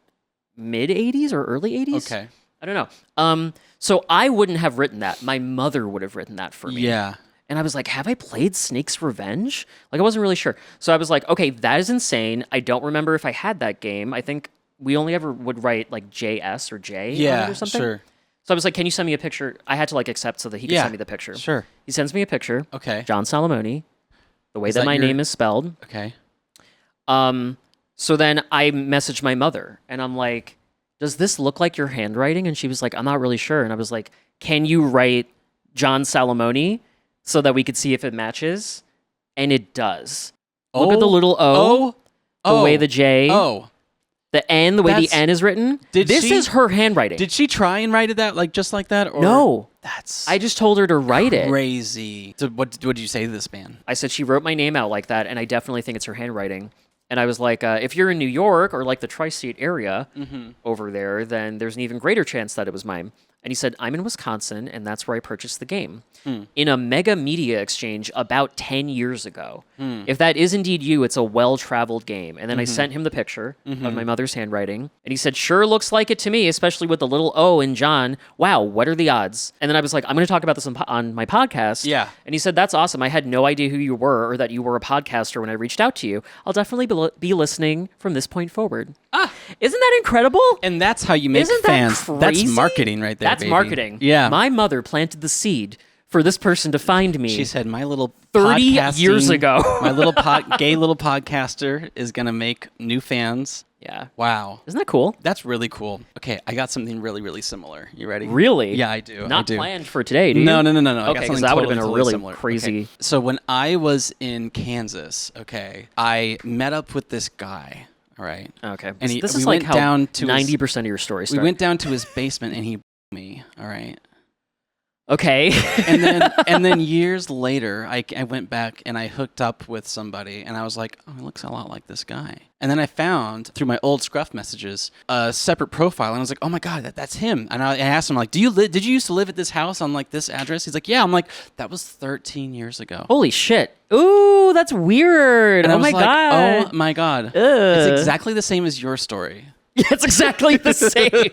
[SPEAKER 2] mid 80s or early 80s.
[SPEAKER 1] Okay.
[SPEAKER 2] I don't know. So I wouldn't have written that. My mother would have written that for me.
[SPEAKER 1] Yeah.
[SPEAKER 2] And I was like, have I played Snake's Revenge? Like, I wasn't really sure. So I was like, okay, that is insane. I don't remember if I had that game. I think we only ever would write like JS or J on it or something.
[SPEAKER 1] Sure.
[SPEAKER 2] So I was like, can you send me a picture? I had to like accept so that he could send me the picture.
[SPEAKER 1] Sure.
[SPEAKER 2] He sends me a picture.
[SPEAKER 1] Okay.
[SPEAKER 2] John Salomone, the way that my name is spelled.
[SPEAKER 1] Okay.
[SPEAKER 2] So then I messaged my mother, and I'm like, does this look like your handwriting? And she was like, I'm not really sure. And I was like, can you write John Salomone so that we could see if it matches? And it does. Look at the little O, the way the J, the N, the way the N is written. This is her handwriting.
[SPEAKER 1] Did she try and write it like just like that? Or?
[SPEAKER 2] No.
[SPEAKER 1] That's
[SPEAKER 2] I just told her to write it.
[SPEAKER 1] Crazy. So what did you say to this man?
[SPEAKER 2] I said she wrote my name out like that, and I definitely think it's her handwriting. And I was like, if you're in New York or like the tri-state area over there, then there's an even greater chance that it was mine. And he said, I'm in Wisconsin, and that's where I purchased the game. In a mega media exchange about 10 years ago. If that is indeed you, it's a well-traveled game. And then I sent him the picture of my mother's handwriting. And he said, sure looks like it to me, especially with the little O in John. Wow, what are the odds? And then I was like, I'm going to talk about this on my podcast.
[SPEAKER 1] Yeah.
[SPEAKER 2] And he said, that's awesome. I had no idea who you were or that you were a podcaster when I reached out to you. I'll definitely be listening from this point forward. Isn't that incredible?
[SPEAKER 1] And that's how you make
[SPEAKER 2] Isn't
[SPEAKER 1] fans.
[SPEAKER 2] that
[SPEAKER 1] That's
[SPEAKER 2] crazy?
[SPEAKER 1] marketing right there,
[SPEAKER 2] That's
[SPEAKER 1] baby.
[SPEAKER 2] marketing.
[SPEAKER 1] Yeah.
[SPEAKER 2] My mother planted the seed for this person to find me.
[SPEAKER 1] She said, my little
[SPEAKER 2] 30 years ago.
[SPEAKER 1] my little gay little podcaster is going to make new fans.
[SPEAKER 2] Yeah.
[SPEAKER 1] Wow.
[SPEAKER 2] Isn't that cool?
[SPEAKER 1] That's really cool. Okay, I got something really, really similar. You ready?
[SPEAKER 2] Really?
[SPEAKER 1] Yeah, I do.
[SPEAKER 2] Not
[SPEAKER 1] I do.
[SPEAKER 2] planned for today, do you?
[SPEAKER 1] No. I
[SPEAKER 2] Okay,
[SPEAKER 1] got
[SPEAKER 2] because
[SPEAKER 1] something
[SPEAKER 2] that would have
[SPEAKER 1] totally,
[SPEAKER 2] been a
[SPEAKER 1] totally
[SPEAKER 2] really
[SPEAKER 1] similar.
[SPEAKER 2] crazy.
[SPEAKER 1] Okay. So when I was in Kansas, I met up with this guy. All right.
[SPEAKER 2] Okay.
[SPEAKER 1] And
[SPEAKER 2] This
[SPEAKER 1] we
[SPEAKER 2] is like
[SPEAKER 1] went
[SPEAKER 2] how
[SPEAKER 1] down to
[SPEAKER 2] 90% of your story
[SPEAKER 1] We
[SPEAKER 2] start.
[SPEAKER 1] went down to his basement and he me. All right.
[SPEAKER 2] Okay.
[SPEAKER 1] and then years later, I went back and I hooked up with somebody, and I was like, oh, he looks a lot like this guy. And then I found through my old Scruff messages a separate profile, and I was like, oh my god, that's him. And I asked him like, did you used to live at this house on like this address? He's like, yeah. I'm like, that was 13 years ago.
[SPEAKER 2] Holy shit. Ooh, that's weird.
[SPEAKER 1] And I
[SPEAKER 2] Oh
[SPEAKER 1] was
[SPEAKER 2] my
[SPEAKER 1] like,
[SPEAKER 2] god.
[SPEAKER 1] oh my god,
[SPEAKER 2] Ugh.
[SPEAKER 1] it's exactly the same as your story.
[SPEAKER 2] It's exactly the same.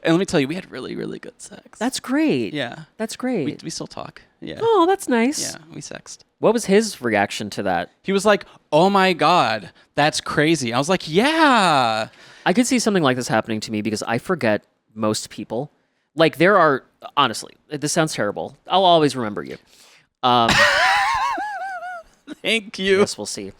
[SPEAKER 1] And let me tell you, we had really, really good sex.
[SPEAKER 2] That's great.
[SPEAKER 1] Yeah.
[SPEAKER 2] That's great.
[SPEAKER 1] We still talk. Yeah.
[SPEAKER 2] Oh, that's nice.
[SPEAKER 1] Yeah, we sexed.
[SPEAKER 2] What was his reaction to that?
[SPEAKER 1] He was like, oh my god, that's crazy. I was like, yeah.
[SPEAKER 2] I could see something like this happening to me because I forget most people. Like there are, honestly, this sounds terrible. I'll always remember you.
[SPEAKER 1] Thank you.
[SPEAKER 2] Yes, we'll see.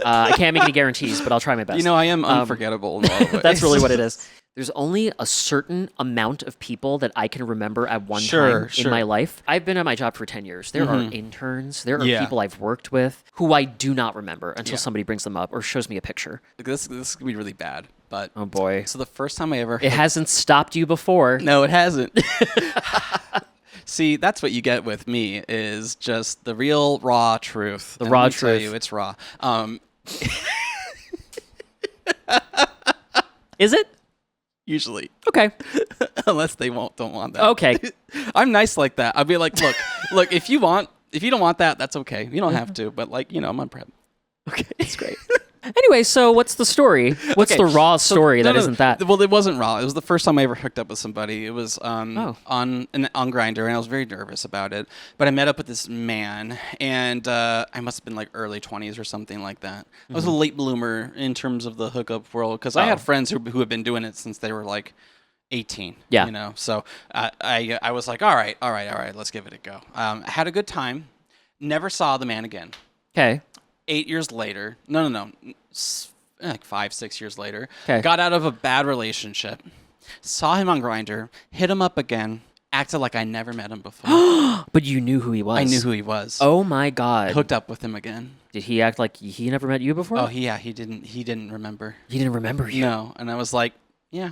[SPEAKER 2] I can't make any guarantees, but I'll try my best.
[SPEAKER 1] You know, I am unforgettable in a lot of ways.
[SPEAKER 2] That's really what it is. There's only a certain amount of people that I can remember at one time in my life. I've been at my job for 10 years. There are interns. There are people I've worked with who I do not remember until somebody brings them up or shows me a picture.
[SPEAKER 1] This could be really bad, but...
[SPEAKER 2] Oh, boy.
[SPEAKER 1] So the first time I ever...
[SPEAKER 2] It hasn't stopped you before.
[SPEAKER 1] No, it hasn't. See, that's what you get with me, is just the real, raw truth.
[SPEAKER 2] The raw
[SPEAKER 1] let me tell
[SPEAKER 2] truth.
[SPEAKER 1] you, it's raw.
[SPEAKER 2] Is it?
[SPEAKER 1] Usually.
[SPEAKER 2] Okay.
[SPEAKER 1] Unless they don't want that.
[SPEAKER 2] Okay.
[SPEAKER 1] I'm nice like that. I'll be like, look, if you don't want that, that's okay. You don't have to, but like, I'm on prep.
[SPEAKER 2] Okay, that's great. Anyway, so what's the story? What's
[SPEAKER 1] Okay,
[SPEAKER 2] the raw story that isn't that?
[SPEAKER 1] Well, it wasn't raw. It was the first time I ever hooked up with somebody. It was on Grindr, and I was very nervous about it. But I met up with this man, and I must have been like early 20s or something like that. I was a late bloomer in terms of the hookup world because I had friends who had been doing it since they were like 18.
[SPEAKER 2] Yeah.
[SPEAKER 1] So I was like, all right, let's give it a go. I had a good time. Never saw the man again.
[SPEAKER 2] Okay.
[SPEAKER 1] 8 years later, like 5-6 years later,
[SPEAKER 2] 'Kay.
[SPEAKER 1] got out of a bad relationship, saw him on Grindr, hit him up again, acted like I never met him before.
[SPEAKER 2] But you knew who he was.
[SPEAKER 1] I knew who he was.
[SPEAKER 2] Oh my God.
[SPEAKER 1] Hooked up with him again.
[SPEAKER 2] Did he act like he never met you before?
[SPEAKER 1] Oh, he didn't remember.
[SPEAKER 2] He didn't remember you.
[SPEAKER 1] No, and I was like, yeah,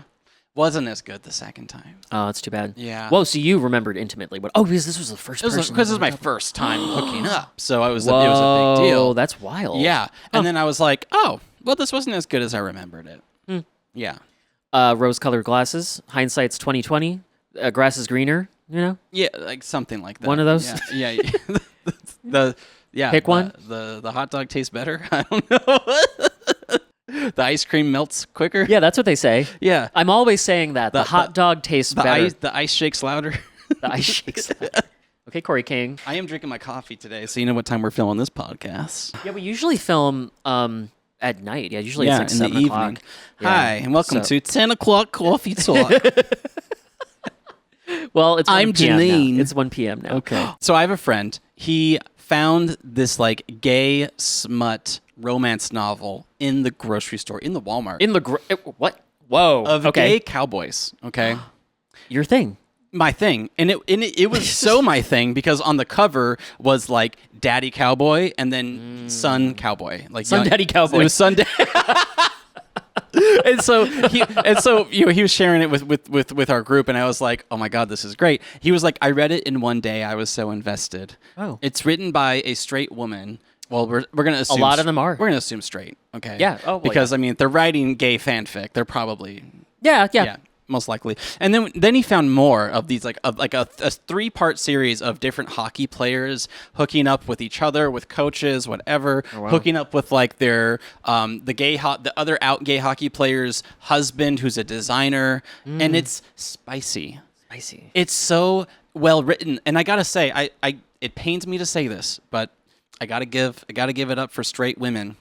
[SPEAKER 1] wasn't as good the second time.
[SPEAKER 2] Oh, that's too bad.
[SPEAKER 1] Yeah.
[SPEAKER 2] Whoa, so you rememred intimately. Because this was the first person.
[SPEAKER 1] Because it was my first time hooking up, so it was a big deal.
[SPEAKER 2] Oh, that's wild.
[SPEAKER 1] Yeah, and then I was like, oh, well, this wasn't as good as I remembered it. Yeah.
[SPEAKER 2] Rose-colored glasses. Hindsight's 20/20. Grass is greener. You know.
[SPEAKER 1] Yeah, like something like that.
[SPEAKER 2] One of those?
[SPEAKER 1] Yeah.
[SPEAKER 2] Pick one.
[SPEAKER 1] The hot dog tastes better. I don't know. The ice cream melts quicker.
[SPEAKER 2] Yeah, that's what they say.
[SPEAKER 1] Yeah.
[SPEAKER 2] I'm always saying that. The hot dog tastes better.
[SPEAKER 1] The ice shakes louder.
[SPEAKER 2] The ice shakes louder. Okay, Corey King.
[SPEAKER 1] I am drinking my coffee today, so you know what time we're filming this podcast.
[SPEAKER 2] Yeah, we usually film at night. Yeah, usually it's like
[SPEAKER 1] in
[SPEAKER 2] 7
[SPEAKER 1] the
[SPEAKER 2] o'clock.
[SPEAKER 1] evening.
[SPEAKER 2] Yeah.
[SPEAKER 1] Hi, and welcome to 10 o'clock coffee talk.
[SPEAKER 2] Well, it's 1
[SPEAKER 1] I'm
[SPEAKER 2] PM
[SPEAKER 1] Janine.
[SPEAKER 2] now. It's 1 p.m. now.
[SPEAKER 1] Okay. So I have a friend. He found this like gay smut romance novel in the grocery store, in the Walmart.
[SPEAKER 2] What? Whoa.
[SPEAKER 1] Of
[SPEAKER 2] okay.
[SPEAKER 1] gay cowboys. Okay.
[SPEAKER 2] Your thing.
[SPEAKER 1] My thing. And it was so my thing because on the cover was like daddy cowboy and then son cowboy. Like
[SPEAKER 2] Son daddy cowboy.
[SPEAKER 1] It was son daddy. and so he was sharing it with our group, and I was like, oh my God, this is great. He was like, I read it in one day. I was so invested.
[SPEAKER 2] Oh.
[SPEAKER 1] It's written by a straight woman. Well, we're gonna assume
[SPEAKER 2] lot of them are.
[SPEAKER 1] We're gonna assume straight. Okay.
[SPEAKER 2] Yeah. Oh, well,
[SPEAKER 1] because
[SPEAKER 2] yeah.
[SPEAKER 1] I mean, they're writing gay fanfic. They're probably
[SPEAKER 2] Yeah.
[SPEAKER 1] most likely. And then he found more of these like a 3-part series of different hockey players hooking up with each other, with coaches, whatever,
[SPEAKER 2] wow.
[SPEAKER 1] hooking up with like their the other out gay hockey player's husband who's a designer, and it's spicy.
[SPEAKER 2] Spicy.
[SPEAKER 1] It's so well written, and I gotta say, I it pains me to say this, but I gotta give it up for straight women,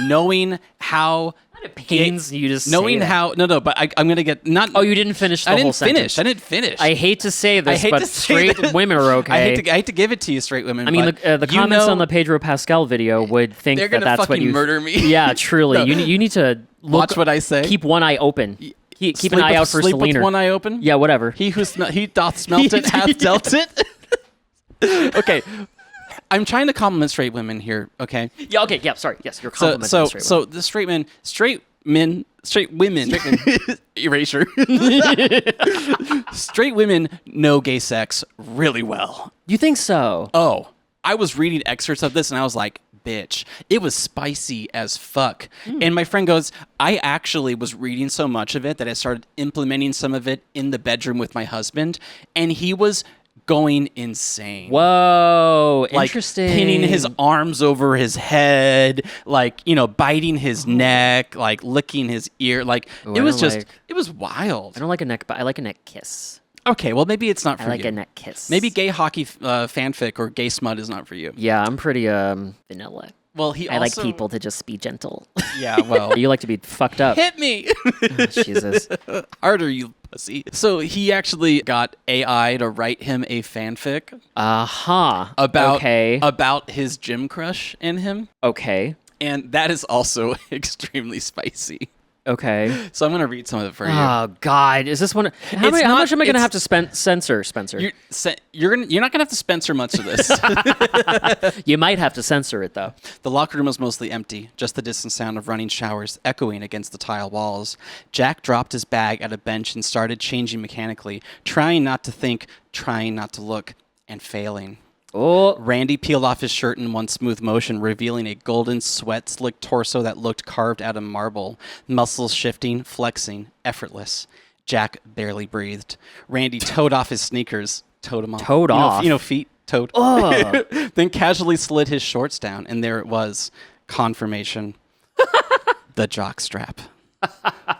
[SPEAKER 1] knowing how.
[SPEAKER 2] It pains you to say
[SPEAKER 1] knowing
[SPEAKER 2] that.
[SPEAKER 1] how but I'm gonna get not.
[SPEAKER 2] Oh, you didn't finish the whole sentence.
[SPEAKER 1] I didn't finish.
[SPEAKER 2] I hate to say this, but straight women are okay.
[SPEAKER 1] I hate to give it to you, straight women.
[SPEAKER 2] I mean, the comments on the Pedro Pascal video would think
[SPEAKER 1] they're gonna
[SPEAKER 2] that's what
[SPEAKER 1] fucking
[SPEAKER 2] you
[SPEAKER 1] murder me.
[SPEAKER 2] Yeah, truly.
[SPEAKER 1] No.
[SPEAKER 2] You need to
[SPEAKER 1] Watch what I say.
[SPEAKER 2] Keep one eye open. Keep an eye out for
[SPEAKER 1] sleep
[SPEAKER 2] Selena.
[SPEAKER 1] with one eye open.
[SPEAKER 2] Yeah, whatever.
[SPEAKER 1] He doth smelt it hath dealt it. Okay. I'm trying to compliment straight women here, okay?
[SPEAKER 2] Yeah, okay, yeah, sorry. Yes, you're complimenting straight women.
[SPEAKER 1] So the straight women, erasure. Straight women know gay sex really well.
[SPEAKER 2] You think so?
[SPEAKER 1] Oh, I was reading excerpts of this and I was like, bitch, it was spicy as fuck. And my friend goes, I actually was reading so much of it that I started implementing some of it in the bedroom with my husband, and he was going insane.
[SPEAKER 2] Whoa,
[SPEAKER 1] Like
[SPEAKER 2] interesting.
[SPEAKER 1] pinning his arms over his head, like, biting his neck, like licking his ear. Like,
[SPEAKER 2] Ooh,
[SPEAKER 1] it was
[SPEAKER 2] I
[SPEAKER 1] was wild.
[SPEAKER 2] don't like a neck, but I like a neck kiss.
[SPEAKER 1] Okay, well, maybe it's not for
[SPEAKER 2] I like
[SPEAKER 1] you.
[SPEAKER 2] a neck kiss.
[SPEAKER 1] Maybe gay hockey fanfic or gay smut is not for you.
[SPEAKER 2] Yeah, I'm pretty vanilla.
[SPEAKER 1] Well,
[SPEAKER 2] I like people to just be gentle.
[SPEAKER 1] Yeah, well.
[SPEAKER 2] You like to be fucked up.
[SPEAKER 1] Hit me!
[SPEAKER 2] Jesus.
[SPEAKER 1] Harder, you pussy. So he actually got AI to write him a fanfic about his gym crush in him.
[SPEAKER 2] Okay.
[SPEAKER 1] And that is also extremely spicy.
[SPEAKER 2] Okay.
[SPEAKER 1] So I'm going to read some of it for you.
[SPEAKER 2] Oh God, is this one? How much am I gonna have to censor, Spencer?
[SPEAKER 1] You're not going to have to Spencer much of this.
[SPEAKER 2] You might have to censor it though.
[SPEAKER 1] The locker room was mostly empty, just the distant sound of running showers echoing against the tile walls. Jack dropped his bag at a bench and started changing mechanically, trying not to think, trying not to look, and failing.
[SPEAKER 2] Oh,
[SPEAKER 1] Randy peeled off his shirt in one smooth motion, revealing a golden, sweat-slicked torso that looked carved out of marble, muscles shifting, flexing, effortless. Jack barely breathed. Randy toed off his sneakers. Toed them off.
[SPEAKER 2] Toed off?
[SPEAKER 1] Feet. Toed. Then casually slid his shorts down, and there it was. Confirmation. The jockstrap.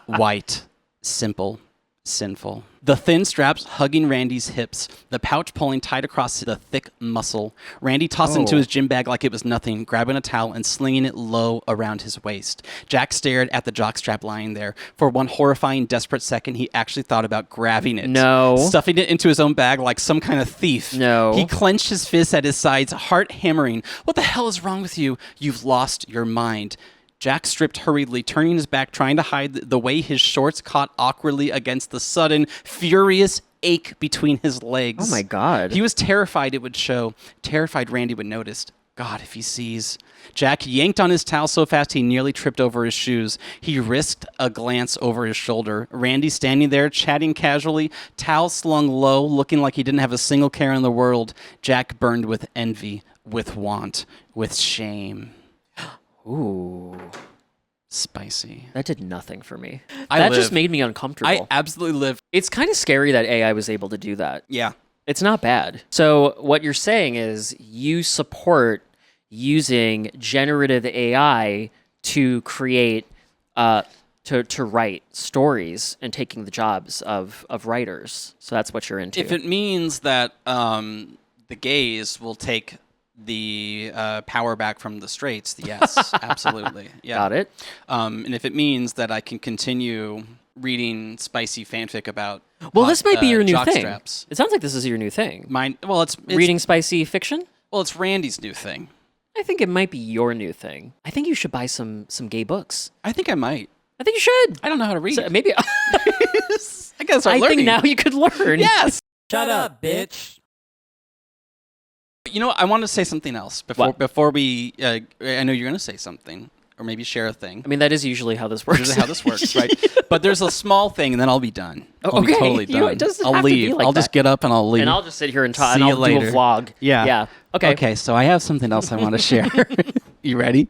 [SPEAKER 1] White. Simple. Sinful. The thin straps hugging Randy's hips, the pouch pulling tight across the thick muscle. Randy tossed it into his gym bag like it was nothing, grabbing a towel and slinging it low around his waist. Jack stared at the jockstrap lying there. For one horrifying, desperate second, he actually thought about grabbing it.
[SPEAKER 2] No.
[SPEAKER 1] Stuffing it into his own bag like some kind of thief.
[SPEAKER 2] No.
[SPEAKER 1] He clenched his fists at his sides, heart hammering. What the hell is wrong with you? You've lost your mind. Jack stripped hurriedly, turning his back, trying to hide the way his shorts caught awkwardly against the sudden, furious ache between his legs.
[SPEAKER 2] Oh my God.
[SPEAKER 1] He was terrified it would show. Terrified Randy would notice. God, if he sees. Jack yanked on his towel so fast he nearly tripped over his shoes. He risked a glance over his shoulder. Randy standing there, chatting casually, towel slung low, looking like he didn't have a single care in the world. Jack burned with envy, with want, with shame.
[SPEAKER 2] Ooh.
[SPEAKER 1] Spicy.
[SPEAKER 2] That did nothing for me.
[SPEAKER 1] I
[SPEAKER 2] That
[SPEAKER 1] live.
[SPEAKER 2] just made me uncomfortable.
[SPEAKER 1] I absolutely live.
[SPEAKER 2] It's kind of scary that AI was able to do that.
[SPEAKER 1] Yeah.
[SPEAKER 2] It's not bad. So what you're saying is you support using generative AI to create, to write stories and taking the jobs of writers. So that's what you're into.
[SPEAKER 1] If it means that the gays will take the power back from the straights, yes, absolutely. Yeah.
[SPEAKER 2] Got it.
[SPEAKER 1] And if it means that I can continue reading spicy fanfic about
[SPEAKER 2] Well, this might be your new thing.
[SPEAKER 1] jockstraps.
[SPEAKER 2] It sounds like this is your new thing.
[SPEAKER 1] It's
[SPEAKER 2] Reading spicy fiction?
[SPEAKER 1] Well, it's Randy's new thing.
[SPEAKER 2] I think it might be your new thing. I think you should buy some gay books.
[SPEAKER 1] I think I might.
[SPEAKER 2] I think you should.
[SPEAKER 1] I don't know how to read.
[SPEAKER 2] So maybe
[SPEAKER 1] I gotta start
[SPEAKER 2] I
[SPEAKER 1] learning.
[SPEAKER 2] think now you could learn.
[SPEAKER 1] Yes.
[SPEAKER 3] Shut up, bitch.
[SPEAKER 1] You know what? I want to say something else
[SPEAKER 2] What?
[SPEAKER 1] before we. I know you're gonna say something, or maybe share a thing.
[SPEAKER 2] I mean, that is usually how this works.
[SPEAKER 1] This is how this works, right? But there's a small thing, and then I'll be done.
[SPEAKER 2] Oh,
[SPEAKER 1] I'll be
[SPEAKER 2] okay.
[SPEAKER 1] totally
[SPEAKER 2] You-
[SPEAKER 1] done.
[SPEAKER 2] it doesn't
[SPEAKER 1] I'll
[SPEAKER 2] have to be
[SPEAKER 1] leave.
[SPEAKER 2] like
[SPEAKER 1] I'll just
[SPEAKER 2] that.
[SPEAKER 1] get up and I'll leave.
[SPEAKER 2] And I'll just sit here and talk,
[SPEAKER 1] See
[SPEAKER 2] and
[SPEAKER 1] you
[SPEAKER 2] I'll
[SPEAKER 1] later.
[SPEAKER 2] do a vlog.
[SPEAKER 1] Yeah.
[SPEAKER 2] Yeah. Okay.
[SPEAKER 1] Okay, so I have something else I want to share. You ready?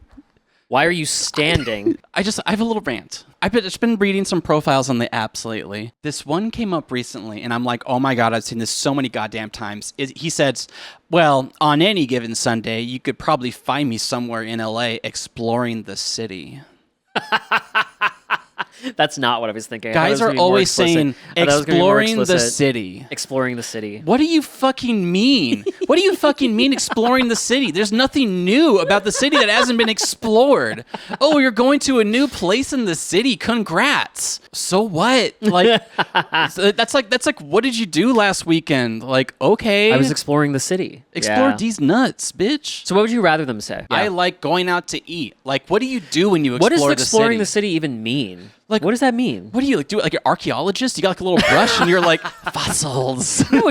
[SPEAKER 2] Why are you standing?
[SPEAKER 1] I have a little rant. I've just been reading some profiles on the apps lately. This one came up recently, and I'm like, oh my God, I've seen this so many goddamn times. He said, well, on any given Sunday, you could probably find me somewhere in LA exploring the city.
[SPEAKER 2] That's not what I was thinking. I thought it
[SPEAKER 1] Guys
[SPEAKER 2] was gonna
[SPEAKER 1] are
[SPEAKER 2] be more
[SPEAKER 1] always
[SPEAKER 2] explicit.
[SPEAKER 1] saying
[SPEAKER 2] I thought it was gonna be more
[SPEAKER 1] exploring the
[SPEAKER 2] explicit.
[SPEAKER 1] city.
[SPEAKER 2] Exploring the city.
[SPEAKER 1] What do you fucking mean? What do you fucking mean exploring the city? There's nothing new about the city that hasn't been explored. Oh, you're going to a new place in the city. Congrats. So what? Like that's like what did you do last weekend? Like, okay.
[SPEAKER 2] I was exploring the city.
[SPEAKER 1] Explore
[SPEAKER 2] Yeah.
[SPEAKER 1] these nuts, bitch.
[SPEAKER 2] So what would you rather them say?
[SPEAKER 1] I like going out to eat. Like, what do you do when you
[SPEAKER 2] What
[SPEAKER 1] explore
[SPEAKER 2] does exploring
[SPEAKER 1] the
[SPEAKER 2] the city even mean?
[SPEAKER 1] Like-
[SPEAKER 2] what does that mean?
[SPEAKER 1] What do you like? Do like an archaeologist? You got like a little brush and you're like fossils.
[SPEAKER 2] No,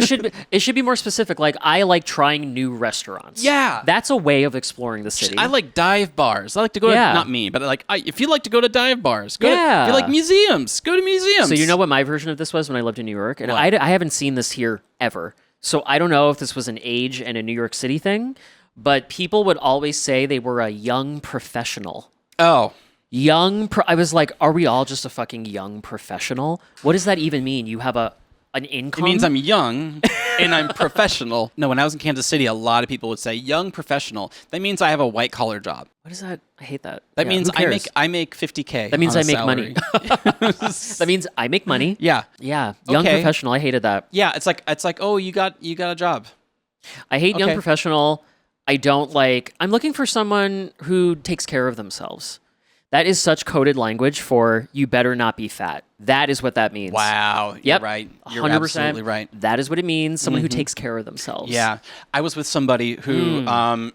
[SPEAKER 2] it should be more specific. Like, I like trying new restaurants.
[SPEAKER 1] Yeah.
[SPEAKER 2] That's a way of exploring the city.
[SPEAKER 1] I like dive bars. I like to go
[SPEAKER 2] Yeah.
[SPEAKER 1] to, not me, but like, if you like to go to dive bars, go
[SPEAKER 2] Yeah.
[SPEAKER 1] to, if you like museums, go to museums.
[SPEAKER 2] So you know what my version of this was when I lived in New York? And
[SPEAKER 1] What?
[SPEAKER 2] I haven't seen this here ever. So I don't know if this was an age and a New York City thing, but people would always say they were a young professional.
[SPEAKER 1] Oh,
[SPEAKER 2] I was like, are we all just a fucking young professional? What does that even mean? You have an income?
[SPEAKER 1] it means I'm young and I'm professional. No, when I was in Kansas City, a lot of people would say young professional. That means I have a white collar job.
[SPEAKER 2] What is that? I hate that.
[SPEAKER 1] That
[SPEAKER 2] Yeah,
[SPEAKER 1] means
[SPEAKER 2] who cares?
[SPEAKER 1] I make $50K.
[SPEAKER 2] That means
[SPEAKER 1] on
[SPEAKER 2] I
[SPEAKER 1] a
[SPEAKER 2] make
[SPEAKER 1] salary.
[SPEAKER 2] money. That means I make money.
[SPEAKER 1] Yeah.
[SPEAKER 2] Yeah. Young
[SPEAKER 1] Okay.
[SPEAKER 2] professional. I hated that.
[SPEAKER 1] Yeah, it's like, oh, you got a job.
[SPEAKER 2] I hate young
[SPEAKER 1] Okay.
[SPEAKER 2] professional. I don't like. I'm looking for someone who takes care of themselves. That is such coded language for you better not be fat. That is what that means.
[SPEAKER 1] Wow. You're
[SPEAKER 2] Yep.
[SPEAKER 1] right. You're
[SPEAKER 2] 100%.
[SPEAKER 1] absolutely right.
[SPEAKER 2] That is what it means. Someone who takes care of themselves.
[SPEAKER 1] Yeah. I was with somebody who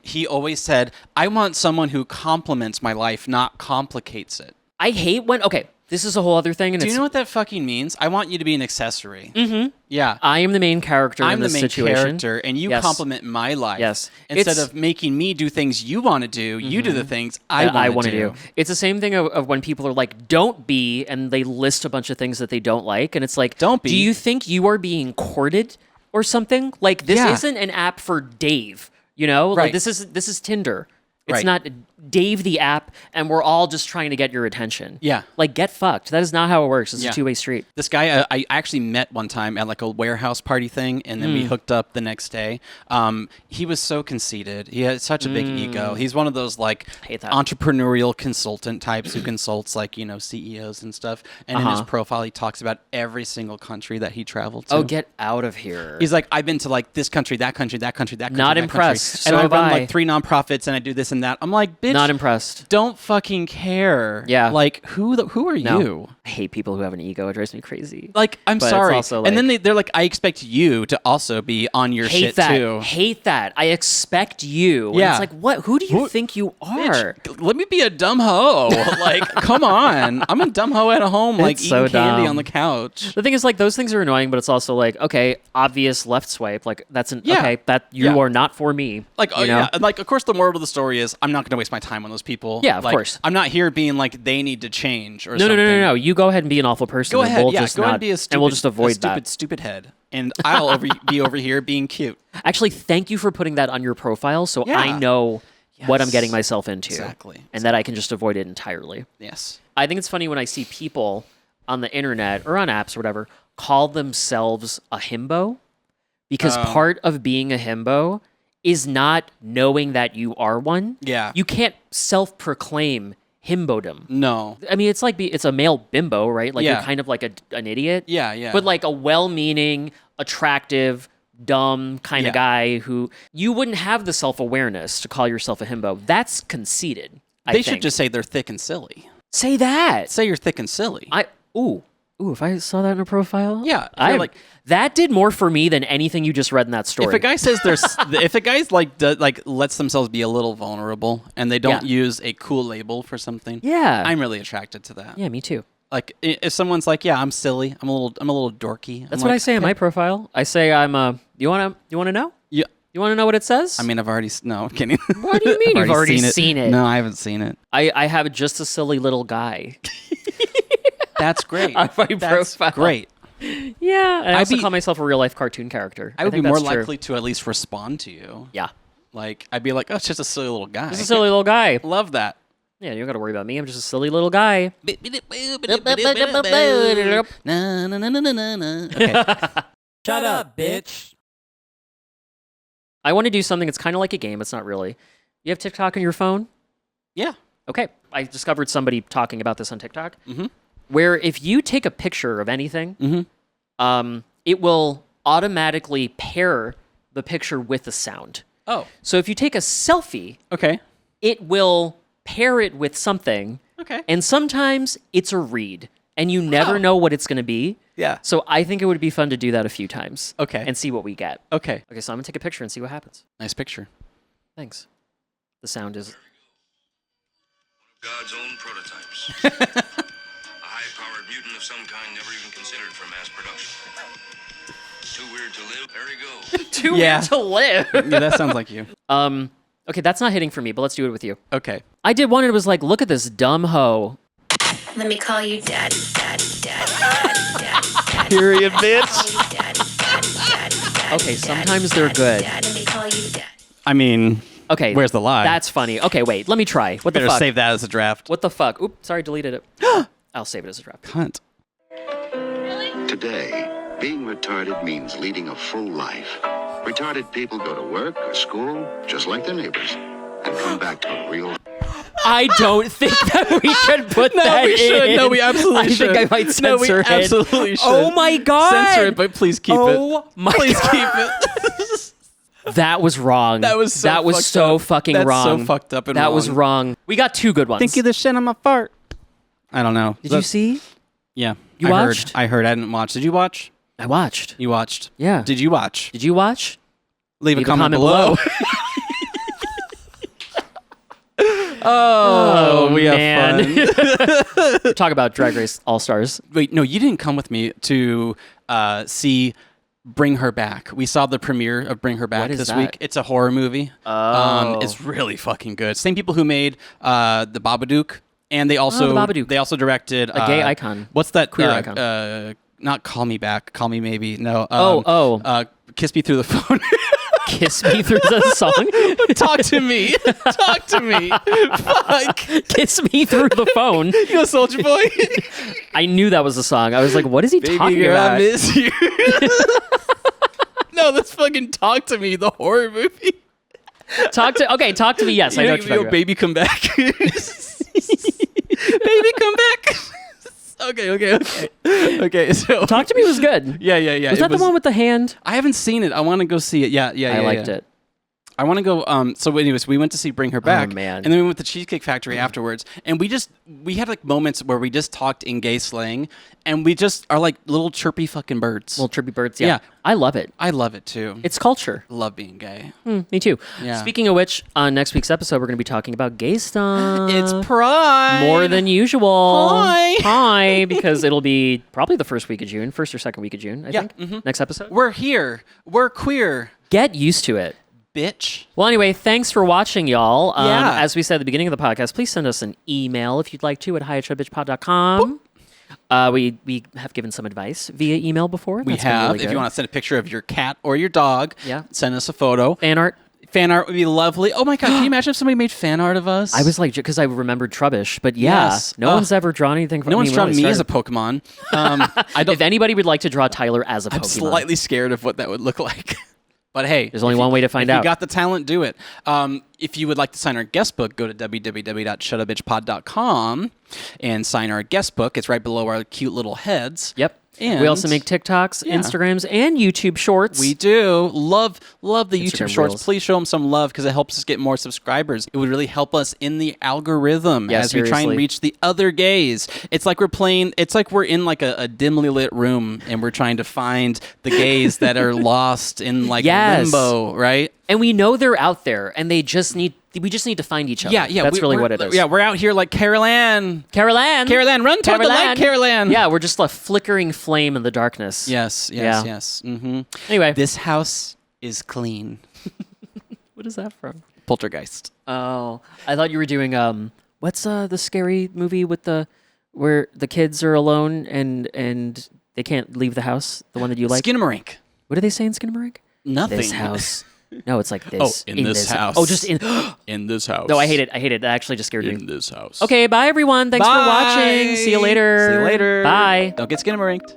[SPEAKER 1] he always said, I want someone who complements my life, not complicates it.
[SPEAKER 2] I hate when. Okay, this is a whole other thing. And
[SPEAKER 1] Do
[SPEAKER 2] it's,
[SPEAKER 1] you know what that fucking means? I want you to be an accessory. Mm-hmm. Yeah.
[SPEAKER 2] I am the main character
[SPEAKER 1] I'm
[SPEAKER 2] in
[SPEAKER 1] the
[SPEAKER 2] this
[SPEAKER 1] main
[SPEAKER 2] situation.
[SPEAKER 1] character, and you
[SPEAKER 2] Yes.
[SPEAKER 1] complement my life.
[SPEAKER 2] Yes.
[SPEAKER 1] Instead
[SPEAKER 2] It's-
[SPEAKER 1] of making me do things you want to do, you do the things I
[SPEAKER 2] that I
[SPEAKER 1] want
[SPEAKER 2] want
[SPEAKER 1] to do.
[SPEAKER 2] It's the same thing of when people are like, "Don't be," and they list a bunch of things that they don't like, and it's like,
[SPEAKER 1] Don't be.
[SPEAKER 2] Do you think you are being courted or something? Like this
[SPEAKER 1] Yeah.
[SPEAKER 2] isn't an app for Dave. You know, like
[SPEAKER 1] Right.
[SPEAKER 2] this is Tinder. It's
[SPEAKER 1] Right.
[SPEAKER 2] not Dave the app, and we're all just trying to get your attention.
[SPEAKER 1] Yeah.
[SPEAKER 2] Like get fucked. That is not how it works. It's
[SPEAKER 1] Yeah.
[SPEAKER 2] a two-way street.
[SPEAKER 1] This guy I actually met one time at like a warehouse party thing, and then we hooked up the next day. He was so conceited. He had such a big ego. He's one of those like
[SPEAKER 2] Hate that.
[SPEAKER 1] entrepreneurial consultant types who consults like, you know, CEOs and stuff. And in his profile, he talks about every single country that he traveled to.
[SPEAKER 2] Oh, get out of here.
[SPEAKER 1] He's like, I've been to like this country, that country, that country, that country.
[SPEAKER 2] Not
[SPEAKER 1] that
[SPEAKER 2] impressed.
[SPEAKER 1] Country. And
[SPEAKER 2] So
[SPEAKER 1] I
[SPEAKER 2] have
[SPEAKER 1] run
[SPEAKER 2] I.
[SPEAKER 1] like 3 nonprofits and I do this and that. I'm like, bitch,
[SPEAKER 2] Not impressed.
[SPEAKER 1] don't fucking care.
[SPEAKER 2] Yeah.
[SPEAKER 1] Like, who are
[SPEAKER 2] No.
[SPEAKER 1] you?
[SPEAKER 2] I hate people who have an ego. It drives me crazy.
[SPEAKER 1] Like, I'm
[SPEAKER 2] But it's
[SPEAKER 1] sorry.
[SPEAKER 2] also,
[SPEAKER 1] and then
[SPEAKER 2] like-
[SPEAKER 1] they're like, I expect you to also be on your
[SPEAKER 2] Hate
[SPEAKER 1] shit
[SPEAKER 2] that.
[SPEAKER 1] too.
[SPEAKER 2] Hate that. I expect you. And
[SPEAKER 1] Yeah.
[SPEAKER 2] it's like, what? Who do you think you are?
[SPEAKER 1] Bitch, let me be a dumb hoe. Like, come on. I'm a dumb hoe at home, like
[SPEAKER 2] It's
[SPEAKER 1] eating
[SPEAKER 2] so
[SPEAKER 1] candy
[SPEAKER 2] dumb.
[SPEAKER 1] on the couch.
[SPEAKER 2] The thing is, like, those things are annoying, but it's also like, okay, obvious left swipe. Like, that's an
[SPEAKER 1] Yeah.
[SPEAKER 2] okay. That you
[SPEAKER 1] Yeah.
[SPEAKER 2] are not for me.
[SPEAKER 1] Like,
[SPEAKER 2] you know?
[SPEAKER 1] yeah, and like, of course, the moral of the story is I'm not going to waste my time on those people.
[SPEAKER 2] Yeah, of
[SPEAKER 1] Like,
[SPEAKER 2] course.
[SPEAKER 1] I'm not here being like they need to change or
[SPEAKER 2] No,
[SPEAKER 1] something.
[SPEAKER 2] no. You go ahead and be an awful person.
[SPEAKER 1] Go
[SPEAKER 2] and
[SPEAKER 1] ahead,
[SPEAKER 2] We'll
[SPEAKER 1] yeah.
[SPEAKER 2] just
[SPEAKER 1] Go ahead
[SPEAKER 2] not,
[SPEAKER 1] and be a stupid,
[SPEAKER 2] and we'll just avoid
[SPEAKER 1] stupid,
[SPEAKER 2] that.
[SPEAKER 1] stupid head, and I'll be over here being cute.
[SPEAKER 2] Actually, thank you for putting that on your profile, so
[SPEAKER 1] Yeah.
[SPEAKER 2] I know what I'm
[SPEAKER 1] Yes.
[SPEAKER 2] getting myself into,
[SPEAKER 1] Exactly.
[SPEAKER 2] and that I can just avoid it entirely.
[SPEAKER 1] Yes.
[SPEAKER 2] I think it's funny when I see people on the internet or on apps or whatever call themselves a himbo, because part of being a himbo is not knowing that you are one.
[SPEAKER 1] Yeah.
[SPEAKER 2] You can't self-proclaim himbodom.
[SPEAKER 1] No.
[SPEAKER 2] I mean, it's like it's a male bimbo, right? Like
[SPEAKER 1] Yeah.
[SPEAKER 2] you're kind of like an idiot.
[SPEAKER 1] Yeah, yeah.
[SPEAKER 2] But like a well-meaning, attractive, dumb kind
[SPEAKER 1] Yeah.
[SPEAKER 2] of guy who you wouldn't have the self-awareness to call yourself a himbo. That's conceited.
[SPEAKER 1] They
[SPEAKER 2] I
[SPEAKER 1] should
[SPEAKER 2] think.
[SPEAKER 1] just say they're thick and silly.
[SPEAKER 2] say that.
[SPEAKER 1] Say you're thick and silly.
[SPEAKER 2] Ooh, if I saw that in a profile,
[SPEAKER 1] Yeah,
[SPEAKER 2] I
[SPEAKER 1] you're like-
[SPEAKER 2] that did more for me than anything you just read in that story.
[SPEAKER 1] If a guy says if a guy's like lets themselves be a little vulnerable and they don't
[SPEAKER 2] Yeah.
[SPEAKER 1] use a cool label for something,
[SPEAKER 2] yeah,
[SPEAKER 1] I'm really attracted to that.
[SPEAKER 2] yeah, me too.
[SPEAKER 1] Like if someone's like, yeah, I'm silly, I'm a little dorky.
[SPEAKER 2] That's
[SPEAKER 1] I'm
[SPEAKER 2] what I
[SPEAKER 1] like,
[SPEAKER 2] say in my profile. I say I'm a. You wanna know?
[SPEAKER 1] Yeah.
[SPEAKER 2] You want to know what it says?
[SPEAKER 1] I mean, I've already no I'm kidding.
[SPEAKER 2] What do you mean
[SPEAKER 1] I've
[SPEAKER 2] you've already seen it?
[SPEAKER 1] No, I haven't seen it.
[SPEAKER 2] I have just a silly little guy.
[SPEAKER 1] That's great.
[SPEAKER 2] On my
[SPEAKER 1] That's
[SPEAKER 2] profile.
[SPEAKER 1] great.
[SPEAKER 2] Yeah, and I also
[SPEAKER 1] be-
[SPEAKER 2] call myself a real life cartoon character.
[SPEAKER 1] I would be
[SPEAKER 2] think
[SPEAKER 1] more
[SPEAKER 2] that's true.
[SPEAKER 1] likely to at least respond to you.
[SPEAKER 2] Yeah,
[SPEAKER 1] Like I'd be like, oh, it's just a silly little guy.
[SPEAKER 2] just a silly little guy.
[SPEAKER 1] Love that.
[SPEAKER 2] Yeah, you don't got to worry about me. I'm just a silly little guy.
[SPEAKER 1] Na, na, na, na, na, na. Okay.
[SPEAKER 3] Shut up, bitch.
[SPEAKER 2] I want to do something that's kind of like a game. It's not really. You have TikTok on your phone?
[SPEAKER 1] Yeah.
[SPEAKER 2] Okay. I discovered somebody talking about this on TikTok,
[SPEAKER 1] Mhm.
[SPEAKER 2] where if you take a picture of anything,
[SPEAKER 1] Mhm.
[SPEAKER 2] it will automatically pair the picture with the sound.
[SPEAKER 1] Oh.
[SPEAKER 2] So if you take a selfie,
[SPEAKER 1] Okay.
[SPEAKER 2] it will pair it with something,
[SPEAKER 1] Okay.
[SPEAKER 2] and sometimes it's a read, and you never
[SPEAKER 1] Oh.
[SPEAKER 2] know what it's going to be.
[SPEAKER 1] Yeah.
[SPEAKER 2] So I think it would be fun to do that a few times.
[SPEAKER 1] Okay.
[SPEAKER 2] And see what we get.
[SPEAKER 1] Okay.
[SPEAKER 2] Okay, so I'm going to take a picture and see what happens.
[SPEAKER 1] Nice picture.
[SPEAKER 2] Thanks. The sound is...
[SPEAKER 4] God's own prototypes. A high-powered mutant of some kind never even considered for mass production. Too weird to live. There you go.
[SPEAKER 2] Too
[SPEAKER 1] Yeah.
[SPEAKER 2] weird to live.
[SPEAKER 1] Yeah, that sounds like you.
[SPEAKER 2] Okay, that's not hitting for me, but let's do it with you.
[SPEAKER 1] Okay.
[SPEAKER 2] I did one and it was like, look at this dumb hoe.
[SPEAKER 5] Let me call you daddy, daddy, daddy, daddy, daddy, daddy.
[SPEAKER 1] Period, bitch.
[SPEAKER 5] Call you daddy, daddy, daddy, daddy,
[SPEAKER 2] Okay,
[SPEAKER 5] daddy,
[SPEAKER 2] sometimes they're
[SPEAKER 5] daddy,
[SPEAKER 2] good.
[SPEAKER 5] daddy. Let me call you daddy.
[SPEAKER 1] I mean,
[SPEAKER 2] Okay.
[SPEAKER 1] Where's the lie?
[SPEAKER 2] That's funny. Okay, wait, let me try. What the
[SPEAKER 1] better
[SPEAKER 2] fuck?
[SPEAKER 1] save that as a draft.
[SPEAKER 2] What the fuck? Oop, sorry, deleted it. I'll save it as a draft.
[SPEAKER 1] Cunt.
[SPEAKER 6] Today, being retarded means leading a full life. Retarded people go to work or school, just like their neighbors, and come back to a real...
[SPEAKER 2] I don't think that we can put
[SPEAKER 1] No,
[SPEAKER 2] that
[SPEAKER 1] we should.
[SPEAKER 2] in.
[SPEAKER 1] No, we absolutely
[SPEAKER 2] I
[SPEAKER 1] should.
[SPEAKER 2] think I might censor
[SPEAKER 1] No, we
[SPEAKER 2] it.
[SPEAKER 1] absolutely should.
[SPEAKER 2] Oh my god!
[SPEAKER 1] Censor it, but please keep it.
[SPEAKER 2] Oh my
[SPEAKER 1] Please
[SPEAKER 2] god!
[SPEAKER 1] keep it.
[SPEAKER 2] That was wrong.
[SPEAKER 1] That was so fucked
[SPEAKER 2] so
[SPEAKER 1] up.
[SPEAKER 2] fucking
[SPEAKER 1] That's
[SPEAKER 2] wrong.
[SPEAKER 1] so fucked up and
[SPEAKER 2] that was
[SPEAKER 1] wrong.
[SPEAKER 2] wrong. We got two good ones.
[SPEAKER 1] Think of the shit on my fart. I don't know.
[SPEAKER 2] Did you see?
[SPEAKER 1] Yeah.
[SPEAKER 2] You
[SPEAKER 1] I
[SPEAKER 2] watched?
[SPEAKER 1] Heard. I heard. I didn't watch. Did you watch?
[SPEAKER 2] I watched.
[SPEAKER 1] You watched.
[SPEAKER 2] Yeah.
[SPEAKER 1] Did you watch?
[SPEAKER 2] Did you watch?
[SPEAKER 1] Leave a
[SPEAKER 2] Leave a
[SPEAKER 1] comment
[SPEAKER 2] comment
[SPEAKER 1] below. Oh, we have
[SPEAKER 2] man.
[SPEAKER 1] fun.
[SPEAKER 2] Talk about Drag Race All Stars.
[SPEAKER 1] Wait, no, you didn't come with me to see Bring Her Back. We saw the premiere of Bring Her Back
[SPEAKER 2] What is
[SPEAKER 1] this
[SPEAKER 2] that?
[SPEAKER 1] week. It's a horror movie.
[SPEAKER 2] Oh.
[SPEAKER 1] It's really fucking good. Same people who made The Babadook, and they also
[SPEAKER 2] The Babadook.
[SPEAKER 1] they also directed
[SPEAKER 2] A gay icon.
[SPEAKER 1] What's that
[SPEAKER 2] Queer icon.
[SPEAKER 1] Not Call Me Back. Call Me Maybe. No. Kiss Me Through the Phone.
[SPEAKER 2] Kiss Me Through the Song.
[SPEAKER 1] Talk to me. Talk to me. Fuck.
[SPEAKER 2] Kiss Me Through the Phone.
[SPEAKER 1] You know, Soldier Boy.
[SPEAKER 2] I knew that was a song. I was like, what is he talking
[SPEAKER 1] Baby girl,
[SPEAKER 2] about?
[SPEAKER 1] I miss you. No, that's fucking Talk to Me, the horror movie.
[SPEAKER 2] Talk to me. Yes, I know what you're talking about.
[SPEAKER 1] Baby, come back. Baby, come back. Okay. So
[SPEAKER 2] Talk to Me was good.
[SPEAKER 1] Yeah.
[SPEAKER 2] Was that the one with the hand?
[SPEAKER 1] I haven't seen it. I want to go see it. Yeah.
[SPEAKER 2] I liked it.
[SPEAKER 1] I want to go. So, anyways, we went to see Bring Her Back,
[SPEAKER 2] man.
[SPEAKER 1] and then we went to Cheesecake Factory afterwards, and we had like moments where we just talked in gay slang, and we just are like little chirpy fucking birds.
[SPEAKER 2] Little chirpy birds. Yeah.
[SPEAKER 1] Yeah.
[SPEAKER 2] I love it.
[SPEAKER 1] I love it too.
[SPEAKER 2] It's culture.
[SPEAKER 1] Love being gay.
[SPEAKER 2] Me too.
[SPEAKER 1] Yeah.
[SPEAKER 2] Speaking of which, on next week's episode, we're going to be talking about gay stuff.
[SPEAKER 1] It's Pride.
[SPEAKER 2] More than usual.
[SPEAKER 1] Hi.
[SPEAKER 2] Hi, because it'll be probably the first or second week of June, I
[SPEAKER 1] Yeah,
[SPEAKER 2] think. Next episode.
[SPEAKER 1] We're here. We're queer,
[SPEAKER 2] Get used to it.
[SPEAKER 1] bitch.
[SPEAKER 2] Well, anyway, thanks for watching, y'all.
[SPEAKER 1] Yeah.
[SPEAKER 2] As we said at the beginning of the podcast, please send us an email if you'd like to at hi@showbitchpod.com. We have given some advice via email before.
[SPEAKER 1] We
[SPEAKER 2] That's been
[SPEAKER 1] have.
[SPEAKER 2] really
[SPEAKER 1] If
[SPEAKER 2] good.
[SPEAKER 1] you want to send a picture of your cat or your dog,
[SPEAKER 2] Yeah.
[SPEAKER 1] send us a photo.
[SPEAKER 2] fan art.
[SPEAKER 1] Fan art would be lovely. Oh my God, can you imagine if somebody made fan art of us?
[SPEAKER 2] I was like, because I remembered Trubbish, but yeah,
[SPEAKER 1] Yes.
[SPEAKER 2] no one's ever drawn anything from
[SPEAKER 1] No one's drawn me as a
[SPEAKER 2] started.
[SPEAKER 1] Pokemon. I don't.
[SPEAKER 2] If anybody would like to draw Tyler as a Pokemon,
[SPEAKER 1] I'm slightly scared of what that would look like. But hey,
[SPEAKER 2] There's only one way to find
[SPEAKER 1] if
[SPEAKER 2] out.
[SPEAKER 1] you got the talent, do it. If you would like to sign our guest book, go to www.shutupbitchpod.com and sign our guest book. It's right below our cute little heads.
[SPEAKER 2] Yep.
[SPEAKER 1] And
[SPEAKER 2] we also make TikToks,
[SPEAKER 1] Yeah.
[SPEAKER 2] Instagrams, and YouTube Shorts.
[SPEAKER 1] We do. Love the
[SPEAKER 2] Instagram
[SPEAKER 1] YouTube Shorts.
[SPEAKER 2] Reels.
[SPEAKER 1] Please show them some love because it helps us get more subscribers. It would really help us in the algorithm
[SPEAKER 2] Yeah,
[SPEAKER 1] as we try and
[SPEAKER 2] seriously.
[SPEAKER 1] reach the other gays. It's like we're in like a dimly lit room and we're trying to find the gays that are lost in like
[SPEAKER 2] Yes.
[SPEAKER 1] limbo, right?
[SPEAKER 2] And we know they're out there, and we just need to find each other.
[SPEAKER 1] Yeah.
[SPEAKER 2] That's really
[SPEAKER 1] we're-
[SPEAKER 2] what it is.
[SPEAKER 1] Yeah, we're out here like Carol Ann.
[SPEAKER 2] Carol Ann,
[SPEAKER 1] Run toward the light, Carol Ann.
[SPEAKER 2] Yeah, we're just a flickering flame in the darkness.
[SPEAKER 1] Yes.
[SPEAKER 2] Yeah.
[SPEAKER 1] Mm-hmm.
[SPEAKER 2] Anyway,
[SPEAKER 1] This house is clean.
[SPEAKER 2] what is that from?
[SPEAKER 1] Poltergeist.
[SPEAKER 2] Oh, I thought you were doing what's the scary movie with where the kids are alone and they can't leave the house? The one that you like?
[SPEAKER 1] Skinamarink.
[SPEAKER 2] What do they say in Skinamarink?
[SPEAKER 1] Nothing.
[SPEAKER 2] This house. No, it's like this.
[SPEAKER 1] in this house.
[SPEAKER 2] Oh, just in.
[SPEAKER 1] In this house.
[SPEAKER 2] No, I hate it. That actually just scared me.
[SPEAKER 1] In this house.
[SPEAKER 2] Okay, bye everyone. Thanks for
[SPEAKER 1] Bye.
[SPEAKER 2] watching. See you later.
[SPEAKER 1] See you later.
[SPEAKER 2] Bye.
[SPEAKER 1] Don't get Skinamarinked.